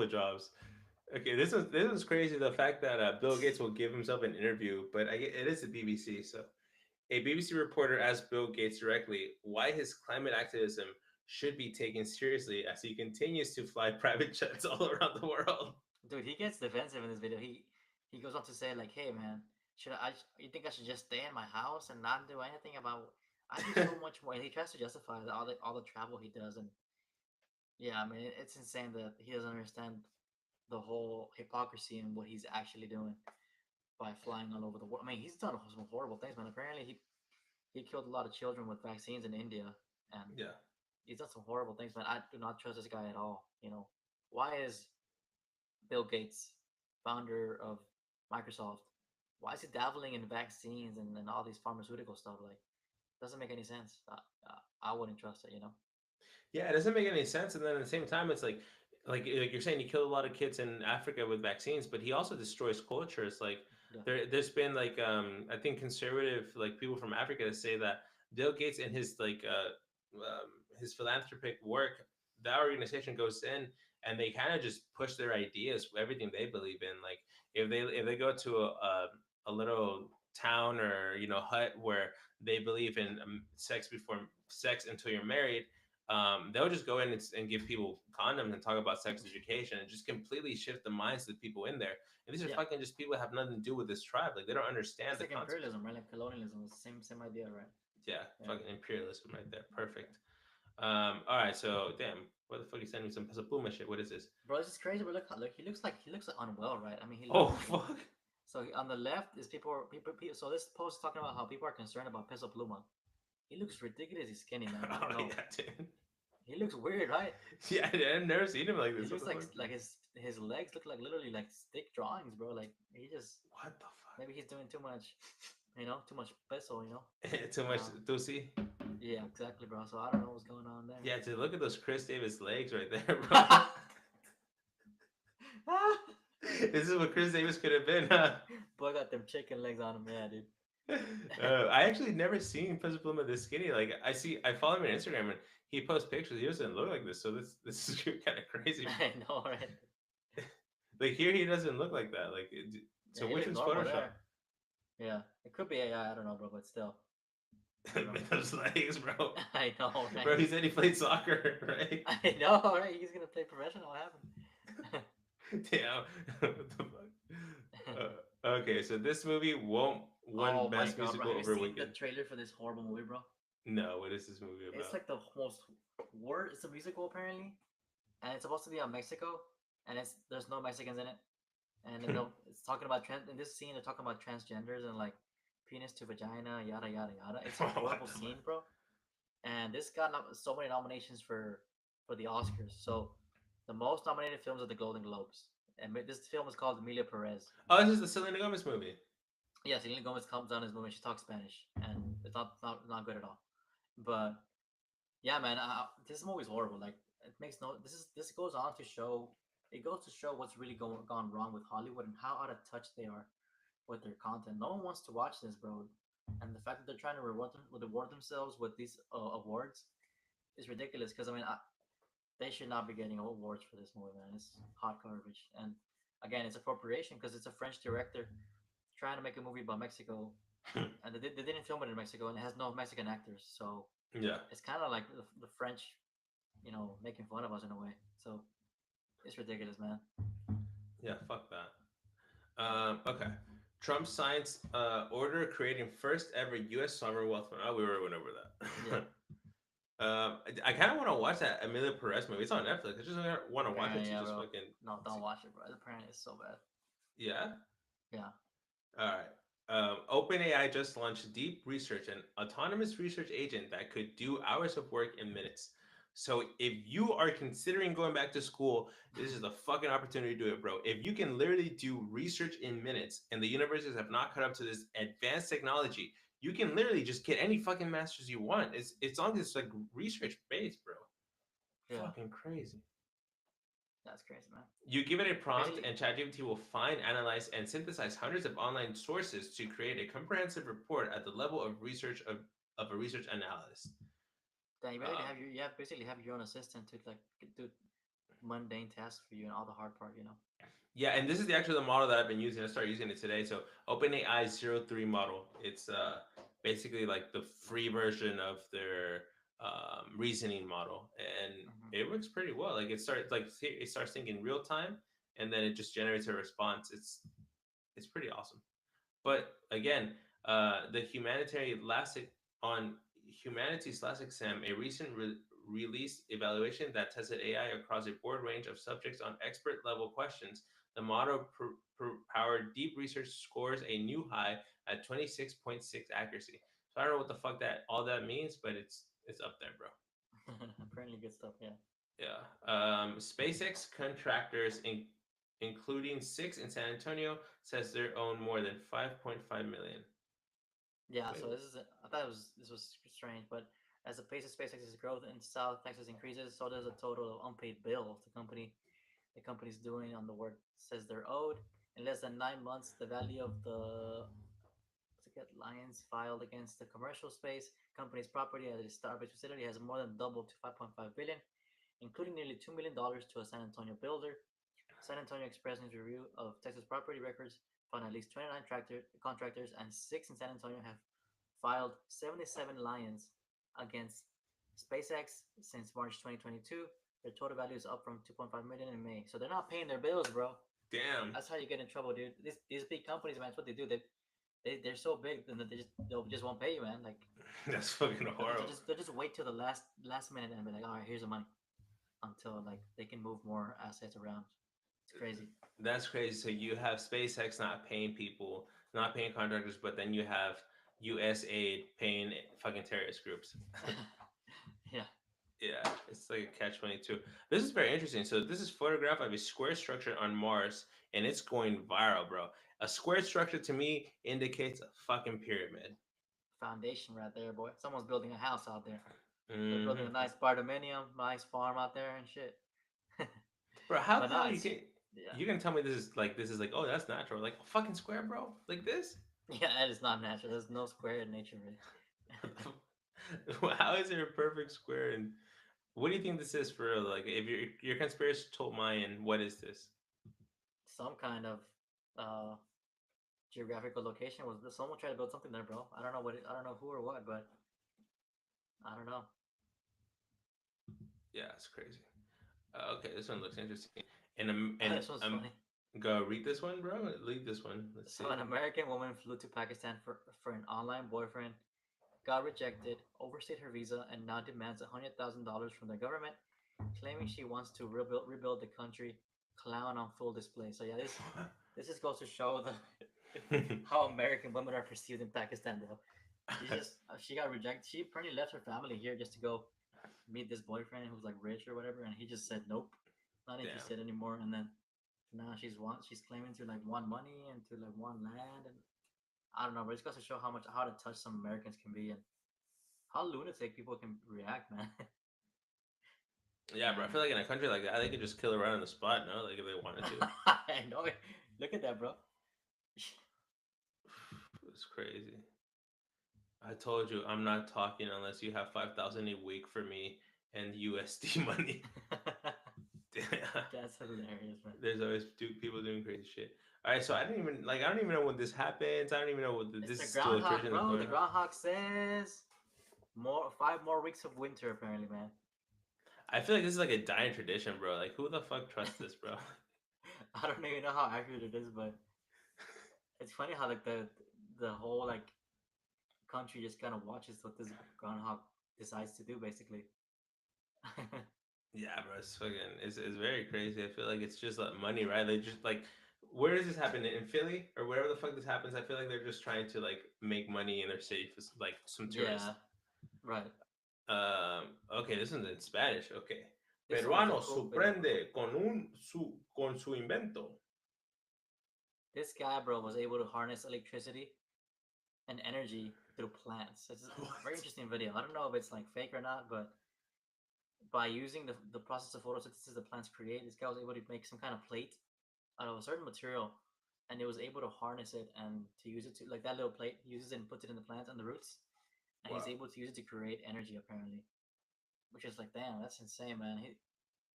Speaker 1: jobs. Okay, this is crazy. The fact that Bill Gates will give himself an interview, but it is the BBC. So, a BBC reporter asked Bill Gates directly why his climate activism should be taken seriously as he continues to fly private jets all around the world.
Speaker 2: Dude, he gets defensive in this video. He goes on to say like, "Hey, man, you think I should just stay in my house and not do anything about? I do so much more." And he tries to justify all the travel he does, and yeah, I mean, it's insane that he doesn't understand the whole hypocrisy and what he's actually doing by flying all over the world. I mean, he's done some horrible things, man. Apparently, he killed a lot of children with vaccines in India, and
Speaker 1: Yeah.
Speaker 2: he's done some horrible things, man. I do not trust this guy at all. Why is Bill Gates, founder of Microsoft, why is he dabbling in vaccines and all these pharmaceutical stuff? Like, doesn't make any sense. I wouldn't trust it.
Speaker 1: Yeah, it doesn't make any sense. And then at the same time, it's like you're saying, he killed a lot of kids in Africa with vaccines, but he also destroys cultures. Like
Speaker 2: Yeah.
Speaker 1: there's been like I think conservative like people from Africa say that Bill Gates and his philanthropic work, that organization goes in and they kind of just push their ideas, everything they believe in. Like if they go to a little town or hut where they believe in sex until you're married, they'll just go in and give people condoms and talk about sex education and just completely shift the minds of the people in there. And these are fucking just people that have nothing to do with this tribe. Like they don't understand
Speaker 2: It's
Speaker 1: the
Speaker 2: like
Speaker 1: concept.
Speaker 2: imperialism, right? Like colonialism. It's the same idea, right?
Speaker 1: Yeah, fucking imperialism right there. Perfect. All right, so damn, what the fuck, you sending me some Peso Pluma shit? What is this?
Speaker 2: Bro, this is crazy. But look, he looks like unwell, right? I mean, he
Speaker 1: Oh
Speaker 2: looks like,
Speaker 1: fuck.
Speaker 2: So on the left is people. So this post is talking about how people are concerned about Peso Pluma. He looks ridiculously skinny, man. I don't know.
Speaker 1: Yeah, dude.
Speaker 2: He looks weird, right?
Speaker 1: Yeah, I've never seen him like this.
Speaker 2: He looks like his legs look like literally like stick drawings, bro. Like he just,
Speaker 1: what the fuck?
Speaker 2: maybe he's doing too much, too much peso,
Speaker 1: Too much tusi.
Speaker 2: Yeah, exactly, bro. So I don't know what's going on there.
Speaker 1: Yeah, dude, look at those Chris Davis legs right there, bro. This is what Chris Davis could have been, huh?
Speaker 2: Boy got them chicken legs on him, yeah, dude.
Speaker 1: I actually never seen Peso Pluma this skinny. Like I follow him on Instagram and he posts pictures. He doesn't look like this, so this is kind of crazy.
Speaker 2: I know, right?
Speaker 1: Like here, he doesn't look like that. Like, so
Speaker 2: Yeah,
Speaker 1: which one's Photoshop?
Speaker 2: there. Yeah, it could be AI. I don't know, bro, but still.
Speaker 1: Those legs, bro.
Speaker 2: I know, right?
Speaker 1: Bro, he said he played soccer, right?
Speaker 2: I know, right? He's gonna play professional. What happened?
Speaker 1: Damn. What the fuck? Okay, so this movie won Best Musical
Speaker 2: bro. Have
Speaker 1: over
Speaker 2: you seen
Speaker 1: Wicked.
Speaker 2: the trailer for this horrible movie, bro?
Speaker 1: No, what is this movie about?
Speaker 2: It's like the most word. It's a musical apparently, and it's supposed to be on Mexico, and there's no Mexicans in it. And then it's talking about in this scene. They're talking about transgenders and like penis to vagina, yada yada yada. It's a horrible scene, bro. And this got so many nominations for the Oscars. So the most nominated films are the Golden Globes, and this film is called Emilia Perez.
Speaker 1: Oh, this is the Selena Gomez movie.
Speaker 2: Yeah, Selena Gomez comes on this movie. She talks Spanish, and it's not good at all. But yeah, man, this movie is horrible. Like it makes no. This goes on to show. It goes to show what's really gone wrong with Hollywood and how out of touch they are with their content. No one wants to watch this, bro. And the fact that they're trying to reward themselves with these awards is ridiculous. Because I mean, they should not be getting awards for this movie, man. It's hot garbage. And again, it's appropriation because it's a French director trying to make a movie about Mexico, and they didn't film it in Mexico, and it has no Mexican actors. So
Speaker 1: Yeah.
Speaker 2: it's kind of like the French, making fun of us in a way. So it's ridiculous, man.
Speaker 1: Yeah, fuck that. Okay. Trump signs order creating first ever U.S. sovereign wealth fund. Oh, we already went over that.
Speaker 2: Yeah.
Speaker 1: I kind of want to watch that Emilia Perez movie. It's on Netflix. I just want to watch it to
Speaker 2: Yeah,
Speaker 1: just
Speaker 2: bro.
Speaker 1: fucking.
Speaker 2: No, don't watch it, bro. Apparently, it's so bad.
Speaker 1: Yeah.
Speaker 2: Yeah.
Speaker 1: All right. OpenAI just launched deep research, an autonomous research agent that could do hours of work in minutes. So if you are considering going back to school, this is the fucking opportunity to do it, bro. If you can literally do research in minutes and the universities have not caught up to this advanced technology, you can literally just get any fucking masters you want. It's long as it's like research based, bro.
Speaker 2: Yeah.
Speaker 1: Fucking crazy.
Speaker 2: That's crazy, man.
Speaker 1: You give it a prompt,
Speaker 2: Basically-
Speaker 1: and ChatGPT will find, analyze, and synthesize hundreds of online sources to create a comprehensive report at the level of research of a research analyst.
Speaker 2: Yeah, you basically basically have your own assistant to like do mundane tasks for you and all the hard part,
Speaker 1: Yeah, and this is actually the model that I've been using. I started using it today. So OpenAI 03 model. It's basically like the free version of their reasoning model, and it works pretty well. Like it starts thinking real time, and then it just generates a response. It's pretty awesome. But again, the Humanities Last Exam, a recent released evaluation that tested AI across a broad range of subjects on expert level questions. The model powered deep research scores a new high at 26.6 accuracy. So I don't know what the fuck all that means, but it's up there, bro.
Speaker 2: Apparently good stuff, yeah.
Speaker 1: Yeah. SpaceX contractors, including 6 in San Antonio, says they own more than 5.5 million.
Speaker 2: Yeah, so I thought this was strange, but as the pace of SpaceX's growth in South Texas increases, so does the total of unpaid bills the company's doing on the work says they're owed. In less than 9 months, the value of the Lions filed against the commercial space company's property at its Starbase facility has more than doubled to 5.5 billion, including nearly $2 million to a San Antonio builder. San Antonio Express News review of Texas property records found at least 29 contractors and 6 in San Antonio have filed 77 lions against SpaceX since March 2022. Their total value is up from 2.5 million in May. So they're not paying their bills, bro.
Speaker 1: Damn.
Speaker 2: That's how you get in trouble, dude. These big companies, man, that's what they do. They're so big that they'll just won't pay you, man. Like
Speaker 1: that's fucking horrible.
Speaker 2: They'll just wait till the last minute and be like, all right, here's the money, until like they can move more assets around. It's crazy.
Speaker 1: That's crazy. So you have SpaceX not paying people, not paying contractors, but then you have U.S. aid paying fucking terrorist groups.
Speaker 2: Yeah.
Speaker 1: Yeah, it's like a catch-22. This is very interesting. So this is photograph of a square structure on Mars, and it's going viral, bro. A square structure to me indicates a fucking pyramid.
Speaker 2: Foundation right there, boy. Someone's building a house out there. They're building a nice bardominium, nice farm out there and shit.
Speaker 1: Bro, how the hell you can tell me this is like oh, that's natural, like a fucking square, bro, like this?
Speaker 2: Yeah, that is not natural. There's no square in nature,
Speaker 1: really. How is it a perfect square? And what do you think this is for real? Like, if your conspiracy told Mayan, what is this?
Speaker 2: Some kind of geographical location. Was someone tried to build something there, bro? I don't know I don't know who or what, but I don't know.
Speaker 1: Yeah, it's crazy. Okay, this one looks interesting. And
Speaker 2: this one's funny.
Speaker 1: Go read this one, bro. Read this one. Let's see.
Speaker 2: So an American woman flew to Pakistan for an online boyfriend, got rejected, overstayed her visa, and now demands $100,000 from the government, claiming she wants to rebuild the country. Clown on full display. So yeah, This just goes to show the how American women are perceived in Pakistan, though. She got rejected. She apparently left her family here just to go meet this boyfriend who's like rich or whatever, and he just said nope, not interested
Speaker 1: Damn.
Speaker 2: anymore. And then now she's claiming to like want money and to like want land, and I don't know, but it goes to show how to touch some Americans can be and how lunatic people can react, man.
Speaker 1: Yeah, bro. I feel like in a country like that, they could just kill around on the spot, no? Like if they wanted to.
Speaker 2: I know it. Look at that, bro.
Speaker 1: It's crazy. I told you I'm not talking unless you have 5,000 a week for me and USD money.
Speaker 2: That's hilarious, man.
Speaker 1: There's always people doing crazy shit. All right, so I don't even know when this happens. I don't even know what
Speaker 2: It's
Speaker 1: this
Speaker 2: the
Speaker 1: is still a
Speaker 2: groundhog,
Speaker 1: tradition that's
Speaker 2: bro.
Speaker 1: going
Speaker 2: The
Speaker 1: on.
Speaker 2: groundhog says 5 more weeks of winter, apparently, man.
Speaker 1: I feel like this is like a dying tradition, bro. Like who the fuck trusts this, bro?
Speaker 2: I don't even know how accurate it is, but it's funny how like the whole like country just kind of watches what this groundhog decides to do, basically.
Speaker 1: Yeah, bro, it's very crazy. I feel like it's just like money, right? They just like where does this happen in Philly or wherever the fuck this happens? I feel like they're just trying to like make money in their city for like some tourists.
Speaker 2: Yeah, right.
Speaker 1: Okay, this is in Spanish. Okay,
Speaker 2: This one was a
Speaker 1: peruano
Speaker 2: cool video.
Speaker 1: sorprende con su invento.
Speaker 2: This guy, bro, was able to harness electricity and energy through plants. It's a very interesting video. I don't know if it's like fake or not, but by using the process of photosynthesis the plants create, this guy was able to make some kind of plate out of a certain material, and it was able to harness it and to use it to like that little plate. He uses it and puts it in the plants and the roots, and
Speaker 1: Wow.
Speaker 2: he's able to use it to create energy apparently, which is like damn, that's insane, man.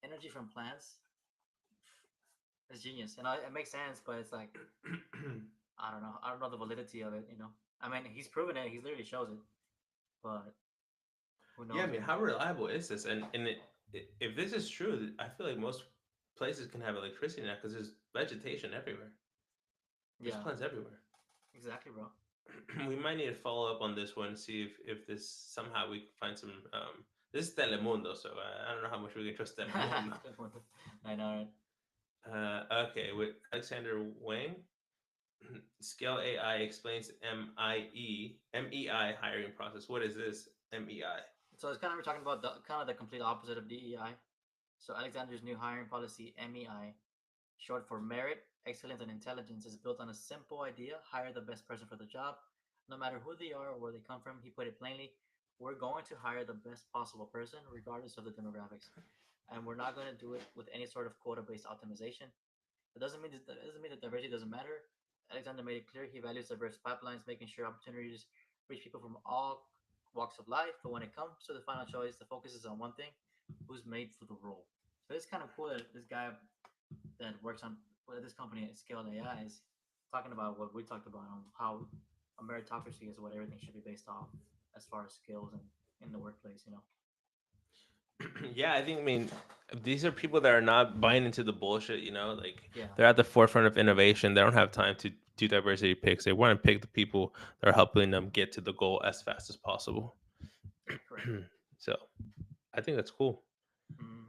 Speaker 2: Energy from plants is genius, and it makes sense, but it's like I don't know. I don't know the validity of it. I mean, he's proven it. He literally shows it, but who knows?
Speaker 1: Yeah, I mean,
Speaker 2: Man?
Speaker 1: how reliable is this? If this is true, I feel like most places can have electricity now because there's vegetation everywhere. There's
Speaker 2: Yeah,
Speaker 1: plants everywhere.
Speaker 2: exactly, bro.
Speaker 1: We might need to follow up on this one, see if this somehow we can find some. This is Telemundo, so I don't know how much we can trust Telemundo.
Speaker 2: I know, right?
Speaker 1: Okay, with Alexander Wang, Scale AI explains MEI hiring process. What is this MEI?
Speaker 2: So it's kind of we're talking about the complete opposite of DEI. So Alexander's new hiring policy, MEI, short for merit, excellence, and intelligence, is built on a simple idea: hire the best person for the job, no matter who they are or where they come from. He put it plainly: we're going to hire the best possible person, regardless of the demographics, and we're not going to do it with any sort of quota-based optimization. It doesn't mean that diversity doesn't matter. Alexander made it clear he values diverse pipelines, making sure opportunities reach people from all walks of life. But when it comes to the final choice, the focus is on one thing: who's made for the role. So it's kind of cool that this guy that works on this company at Scale AI is talking about what we talked about on how a meritocracy is what everything should be based off as far as skills and in the workplace.
Speaker 1: Yeah, I mean, these are people that are not buying into the bullshit, like
Speaker 2: Yeah,
Speaker 1: they're at the forefront of innovation. They don't have time to do diversity picks. They want to pick the people that are helping them get to the goal as fast as possible.
Speaker 2: yeah, correct.
Speaker 1: So I think that's cool.
Speaker 2: Hmm.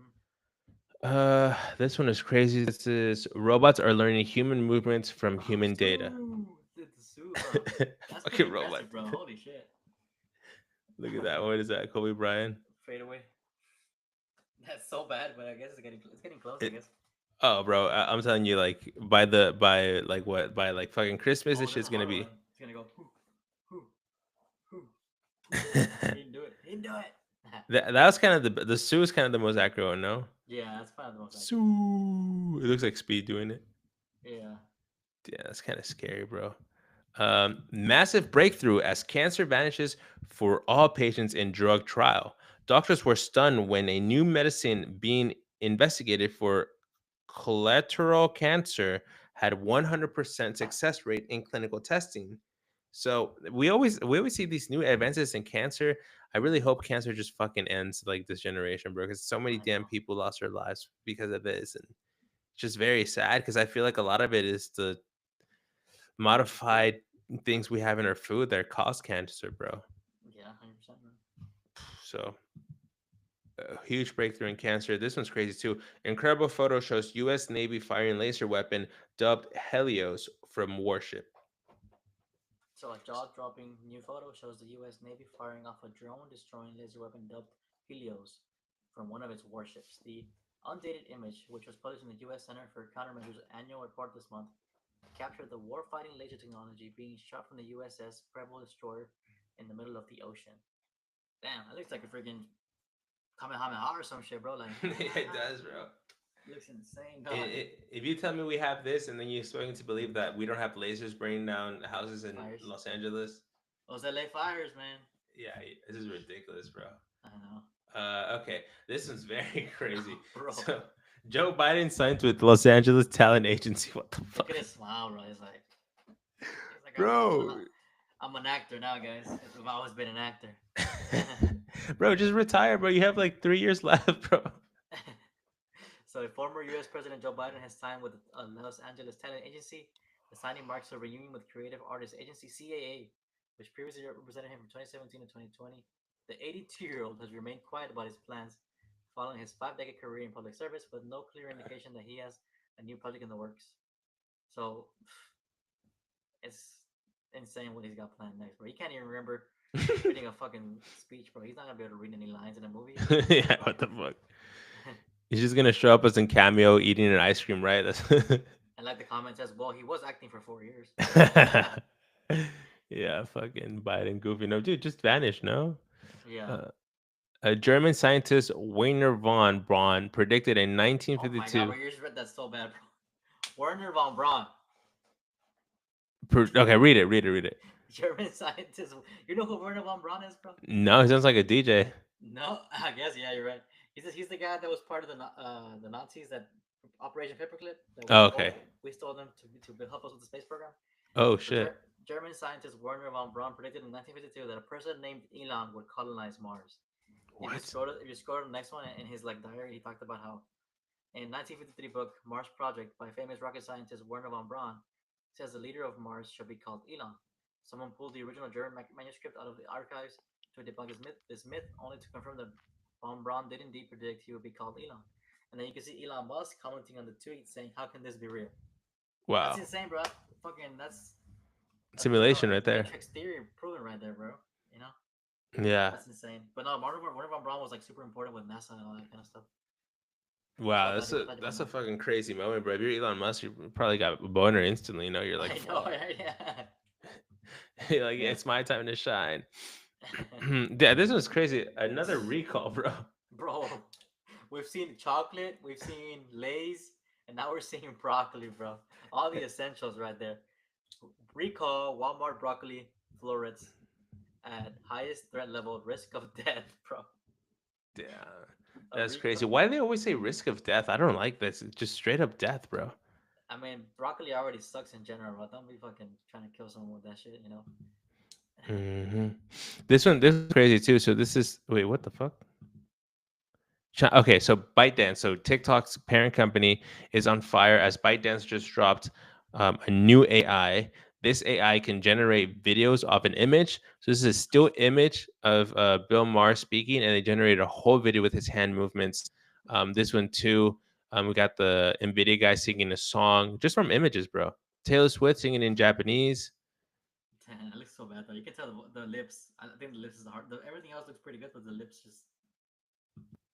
Speaker 1: This one is crazy. This is robots are learning human movements from
Speaker 2: Oh,
Speaker 1: human data.
Speaker 2: Sue! The Sue, huh? That's pretty
Speaker 1: Fucking robot.
Speaker 2: impressive, bro. Holy shit.
Speaker 1: Look at that. What is that? Kobe Bryant.
Speaker 2: Fade away. That's so bad, but I guess it's getting close. I
Speaker 1: It,
Speaker 2: guess.
Speaker 1: oh, bro, I'm telling you, like by like fucking Christmas,
Speaker 2: Oh,
Speaker 1: this
Speaker 2: there's a
Speaker 1: shit's gonna
Speaker 2: harder
Speaker 1: be.
Speaker 2: one. It's gonna go. Whoo, whoo, whoo. He didn't do it. He didn't do it.
Speaker 1: That was kind of the Sue is kind of the most accurate one, no?
Speaker 2: Yeah, that's probably the most.
Speaker 1: Sue. It looks like Speed doing it.
Speaker 2: Yeah.
Speaker 1: Yeah, that's kind of scary, bro. Massive breakthrough as cancer vanishes for all patients in drug trial. Doctors were stunned when a new medicine being investigated for collateral cancer had 100% success rate in clinical testing. So we always see these new advances in cancer. I really hope cancer just fucking ends like this generation, bro, because so many
Speaker 2: I
Speaker 1: damn
Speaker 2: know.
Speaker 1: people lost their lives because of this, and it's just very sad because I feel like a lot of it is the modified things we have in our food that cause cancer, bro.
Speaker 2: Yeah, 100%.
Speaker 1: So A huge breakthrough in cancer. This one's crazy too. Incredible photo shows U.S. Navy firing laser weapon dubbed Helios from warship.
Speaker 2: So a jaw-dropping new photo shows the U.S. Navy firing off a drone-destroying laser weapon dubbed Helios from one of its warships. The undated image, which was published in the U.S. Center for Countermeasures annual report this month, captured the war-fighting laser technology being shot from the USS Preble destroyer in the middle of the ocean. Damn, that looks like a freaking Kamehameha or some shit, bro. Like,
Speaker 1: It does, bro.
Speaker 2: looks insane, dog.
Speaker 1: If you tell me we have this and then you're expecting to believe that we don't have lasers burning down houses in
Speaker 2: Fires.
Speaker 1: Los Angeles,
Speaker 2: Those LA fires, man.
Speaker 1: yeah, this is ridiculous, bro.
Speaker 2: I know.
Speaker 1: Okay, this one's very crazy.
Speaker 2: Bro.
Speaker 1: So, Joe Biden signed with Los Angeles talent agency. What the
Speaker 2: Look
Speaker 1: fuck,
Speaker 2: at his smile, bro. He's like
Speaker 1: bro?
Speaker 2: I'm an actor now, guys. I've always been an actor.
Speaker 1: Bro, just retire, bro. You have like 3 years left, bro.
Speaker 2: So, former U.S. President Joe Biden has signed with Los Angeles talent agency. The signing marks a reunion with creative artist agency CAA, which previously represented him from 2017 to 2020. The 82-year-old has remained quiet about his plans following his 5-decade career in public service, with no clear indication that he has a new project in the works. So, it's insane what he's got planned next, bro. He can't even remember reading a fucking speech, bro. He's not gonna be able to read any lines in a movie.
Speaker 1: Yeah, what the fuck? He's just gonna show up as in cameo eating an ice cream, right? That's
Speaker 2: And like the comment says, well, he was acting for 4 years.
Speaker 1: Yeah, fucking Biden goofy. No, dude, just vanish, no?
Speaker 2: Yeah.
Speaker 1: A German scientist, Werner von Braun, predicted in
Speaker 2: Oh my
Speaker 1: 1952.
Speaker 2: god, bro, you just read that so bad, bro. Werner von Braun.
Speaker 1: Okay, read it.
Speaker 2: German scientist. You know who Werner von Braun is, bro?
Speaker 1: No, he sounds like a DJ.
Speaker 2: No, I guess yeah, you're right. He's the guy that was part of the Nazis that Operation Paperclip. That
Speaker 1: Oh, okay.
Speaker 2: We stole them to help us with the space program.
Speaker 1: Oh
Speaker 2: So
Speaker 1: shit.
Speaker 2: German scientist Werner von Braun predicted in 1952 that a person named Elon would colonize Mars. If you scroll to the next one in his like diary, he talked about how in 1953 book Mars Project by famous rocket scientist Werner von Braun says the leader of Mars shall be called Elon. Someone pulled the original German manuscript out of the archives to debunk this myth, only to confirm that von Braun did indeed predict he would be called Elon. And then you can see Elon Musk commenting on the tweet saying, "How can this be real?"
Speaker 1: Wow.
Speaker 2: That's insane, bro. Fucking that's
Speaker 1: Simulation right there.
Speaker 2: Matrix theory proven right there, bro. You know?
Speaker 1: Yeah.
Speaker 2: That's insane. But no, Werner von Braun was like super important with NASA and all that kind of stuff.
Speaker 1: Wow, that's a fucking crazy moment, bro. If you're Elon Musk, you probably got a boner instantly. You know, you're like,
Speaker 2: I know, yeah.
Speaker 1: you're like, yeah, it's my time to shine. Yeah, this was crazy. Another recall, bro.
Speaker 2: Bro, we've seen chocolate, we've seen Lay's, and now we're seeing broccoli, bro. All the essentials right there. Recall Walmart broccoli florets at highest threat level, risk of death, bro.
Speaker 1: Yeah, that's crazy. Why do they always say risk of death? I don't like this. It's just straight up death, bro.
Speaker 2: I mean, broccoli already sucks in general, bro. Don't be fucking trying to kill someone with that shit, you know?
Speaker 1: Mm-hmm. This is crazy too. So this is wait, what the fuck? Okay, so ByteDance, so TikTok's parent company, is on fire as ByteDance just dropped a new AI. This AI can generate videos of an image. So this is a still image of Bill Maher speaking, and they generated a whole video with his hand movements. This one too, we got the NVIDIA guy singing a song just from images, bro. Taylor Swift singing in Japanese.
Speaker 2: Damn, it looks so bad though. You can tell the lips. I think the lips is the hard. Everything else looks pretty good, but the lips just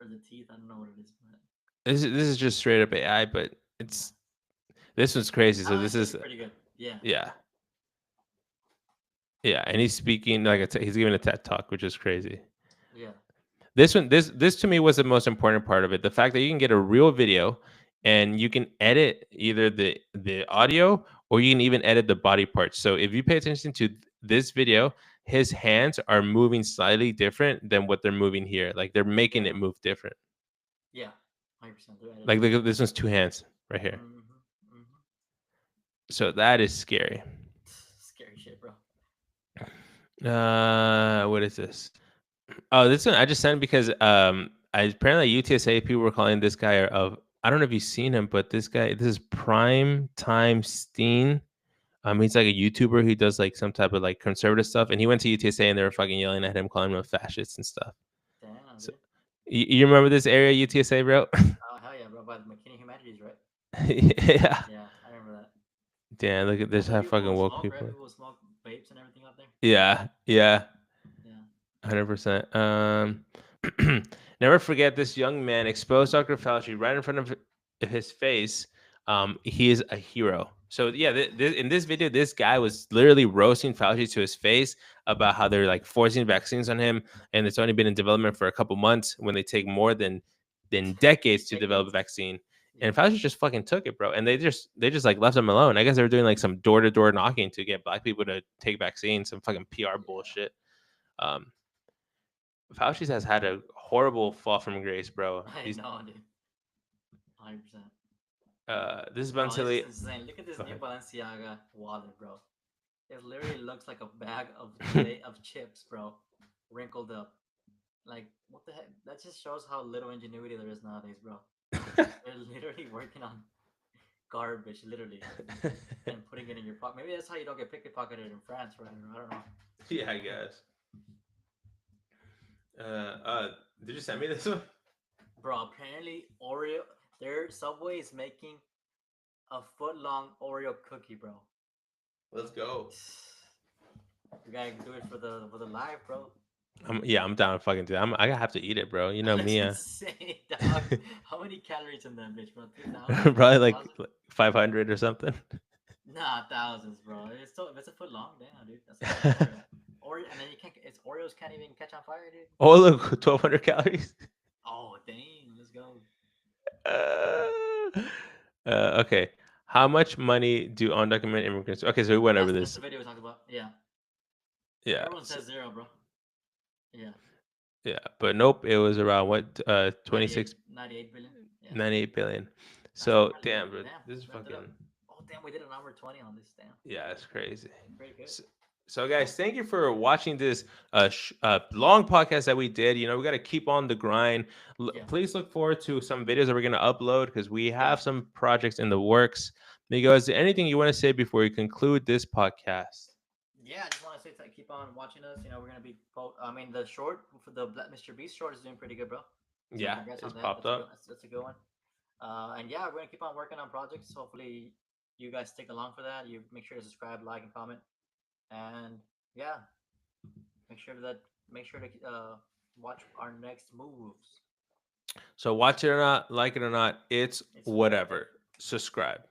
Speaker 2: or the teeth. I don't know what it is. But
Speaker 1: This is just straight up AI, but this one's crazy. So this is
Speaker 2: pretty good. Yeah.
Speaker 1: Yeah, and he's speaking like he's giving a TED talk, which is crazy.
Speaker 2: Yeah.
Speaker 1: This to me was the most important part of it. The fact that you can get a real video and you can edit either the audio or you can even edit the body parts. So if you pay attention to this video, his hands are moving slightly different than what they're moving here. Like they're making it move different.
Speaker 2: Yeah, 100%.
Speaker 1: Like look at this one's two hands right here. So that is scary.
Speaker 2: Scary shit, bro.
Speaker 1: What is this? Oh, this one I just sent because apparently UTSA people were calling this guy of I don't know if you've seen him, but this is Prime Time Steen. He's like a YouTuber who does like some type of like conservative stuff, and he went to UTSA and they were fucking yelling at him, calling him a fascist and stuff.
Speaker 2: Damn,
Speaker 1: so, You remember this area UTSA, bro?
Speaker 2: Oh hell yeah, bro! By the McKinney Humanities, right?
Speaker 1: Yeah.
Speaker 2: Yeah, I remember that.
Speaker 1: Damn, look at this.
Speaker 2: Mostly
Speaker 1: How
Speaker 2: people
Speaker 1: fucking
Speaker 2: who
Speaker 1: woke
Speaker 2: smoke, right?
Speaker 1: people.
Speaker 2: People who smoke vapes and everything out there.
Speaker 1: Yeah, yeah.
Speaker 2: Yeah.
Speaker 1: 100%. Never forget this young man exposed Dr. Fauci right in front of his face. He is a hero. So yeah, in this video, this guy was literally roasting Fauci to his face about how they're like forcing vaccines on him, and it's only been in development for a couple months when they take more than decades to develop a vaccine. And
Speaker 2: Yeah.
Speaker 1: Fauci just fucking took it, bro. And they just like left him alone. I guess they were doing like some door to door knocking to get black people to take vaccines, some fucking PR bullshit. Um, Fauci has had a horrible fall from grace, bro.
Speaker 2: I
Speaker 1: He's
Speaker 2: know, dude. 100%.
Speaker 1: this is
Speaker 2: Bro, this
Speaker 1: Bantili.
Speaker 2: is insane. Look at this
Speaker 1: Go
Speaker 2: new
Speaker 1: ahead.
Speaker 2: Balenciaga wallet, bro. It literally looks like a bag of of chips, bro, wrinkled up. Like, what the heck? That just shows how little ingenuity there is nowadays, bro. They're literally working on garbage, literally, and putting it in your pocket. Maybe that's how you don't get pickpocketed in France, right? I don't know.
Speaker 1: Yeah, I guess. Did you send me this one?
Speaker 2: Bro, apparently their Subway is making a foot-long Oreo cookie, bro.
Speaker 1: Let's go.
Speaker 2: You gotta do it for the live, bro.
Speaker 1: I'm down to fucking do that. I have to eat it, bro. You know
Speaker 2: That's
Speaker 1: me.
Speaker 2: insane, dog. How many calories in that bitch, bro? 2,000?
Speaker 1: Probably like
Speaker 2: 1,000?
Speaker 1: 500 or something.
Speaker 2: Nah, thousands, bro. It's a foot long, damn, dude. That's a lot of Oreo. And then you can't. It's Oreos can't even catch on fire, dude.
Speaker 1: Oh, look, 1,200 calories.
Speaker 2: Oh, dang, let's go.
Speaker 1: Okay. How much money do undocumented immigrants? Okay, so we went over
Speaker 2: That's
Speaker 1: this.
Speaker 2: the video we talked about. Yeah.
Speaker 1: Yeah.
Speaker 2: Everyone says zero, bro. Yeah.
Speaker 1: Yeah, but nope, it was around what 26
Speaker 2: 98 billion. Yeah.
Speaker 1: 98 billion.
Speaker 2: That's
Speaker 1: So
Speaker 2: not really
Speaker 1: damn,
Speaker 2: good.
Speaker 1: bro, this is
Speaker 2: Wrapped it up.
Speaker 1: fucking
Speaker 2: Oh, damn, we did a number 20 on this. Damn.
Speaker 1: yeah, it's crazy.
Speaker 2: Pretty good.
Speaker 1: So guys, thank you for watching this long podcast that we did. You know, we got to keep on the grind.
Speaker 2: Yeah.
Speaker 1: Please look forward to some videos that we're going to upload because we have
Speaker 2: Yeah.
Speaker 1: some projects in the works. Migo, is there anything you want to say before we conclude this podcast?
Speaker 2: Yeah, I just want to say keep on watching us. You know, we're gonna be. I mean, the short for the Mr. Beast short is doing pretty good, bro. So
Speaker 1: Yeah,
Speaker 2: congrats
Speaker 1: it's
Speaker 2: on that.
Speaker 1: popped
Speaker 2: That's a
Speaker 1: up.
Speaker 2: that's a good one. And yeah, we're gonna keep on working on projects. Hopefully, you guys stick along for that. You make sure to subscribe, like, and comment. And yeah, make sure to watch our next moves.
Speaker 1: So watch it or not, like it or not, it's
Speaker 2: It's
Speaker 1: whatever. Subscribe.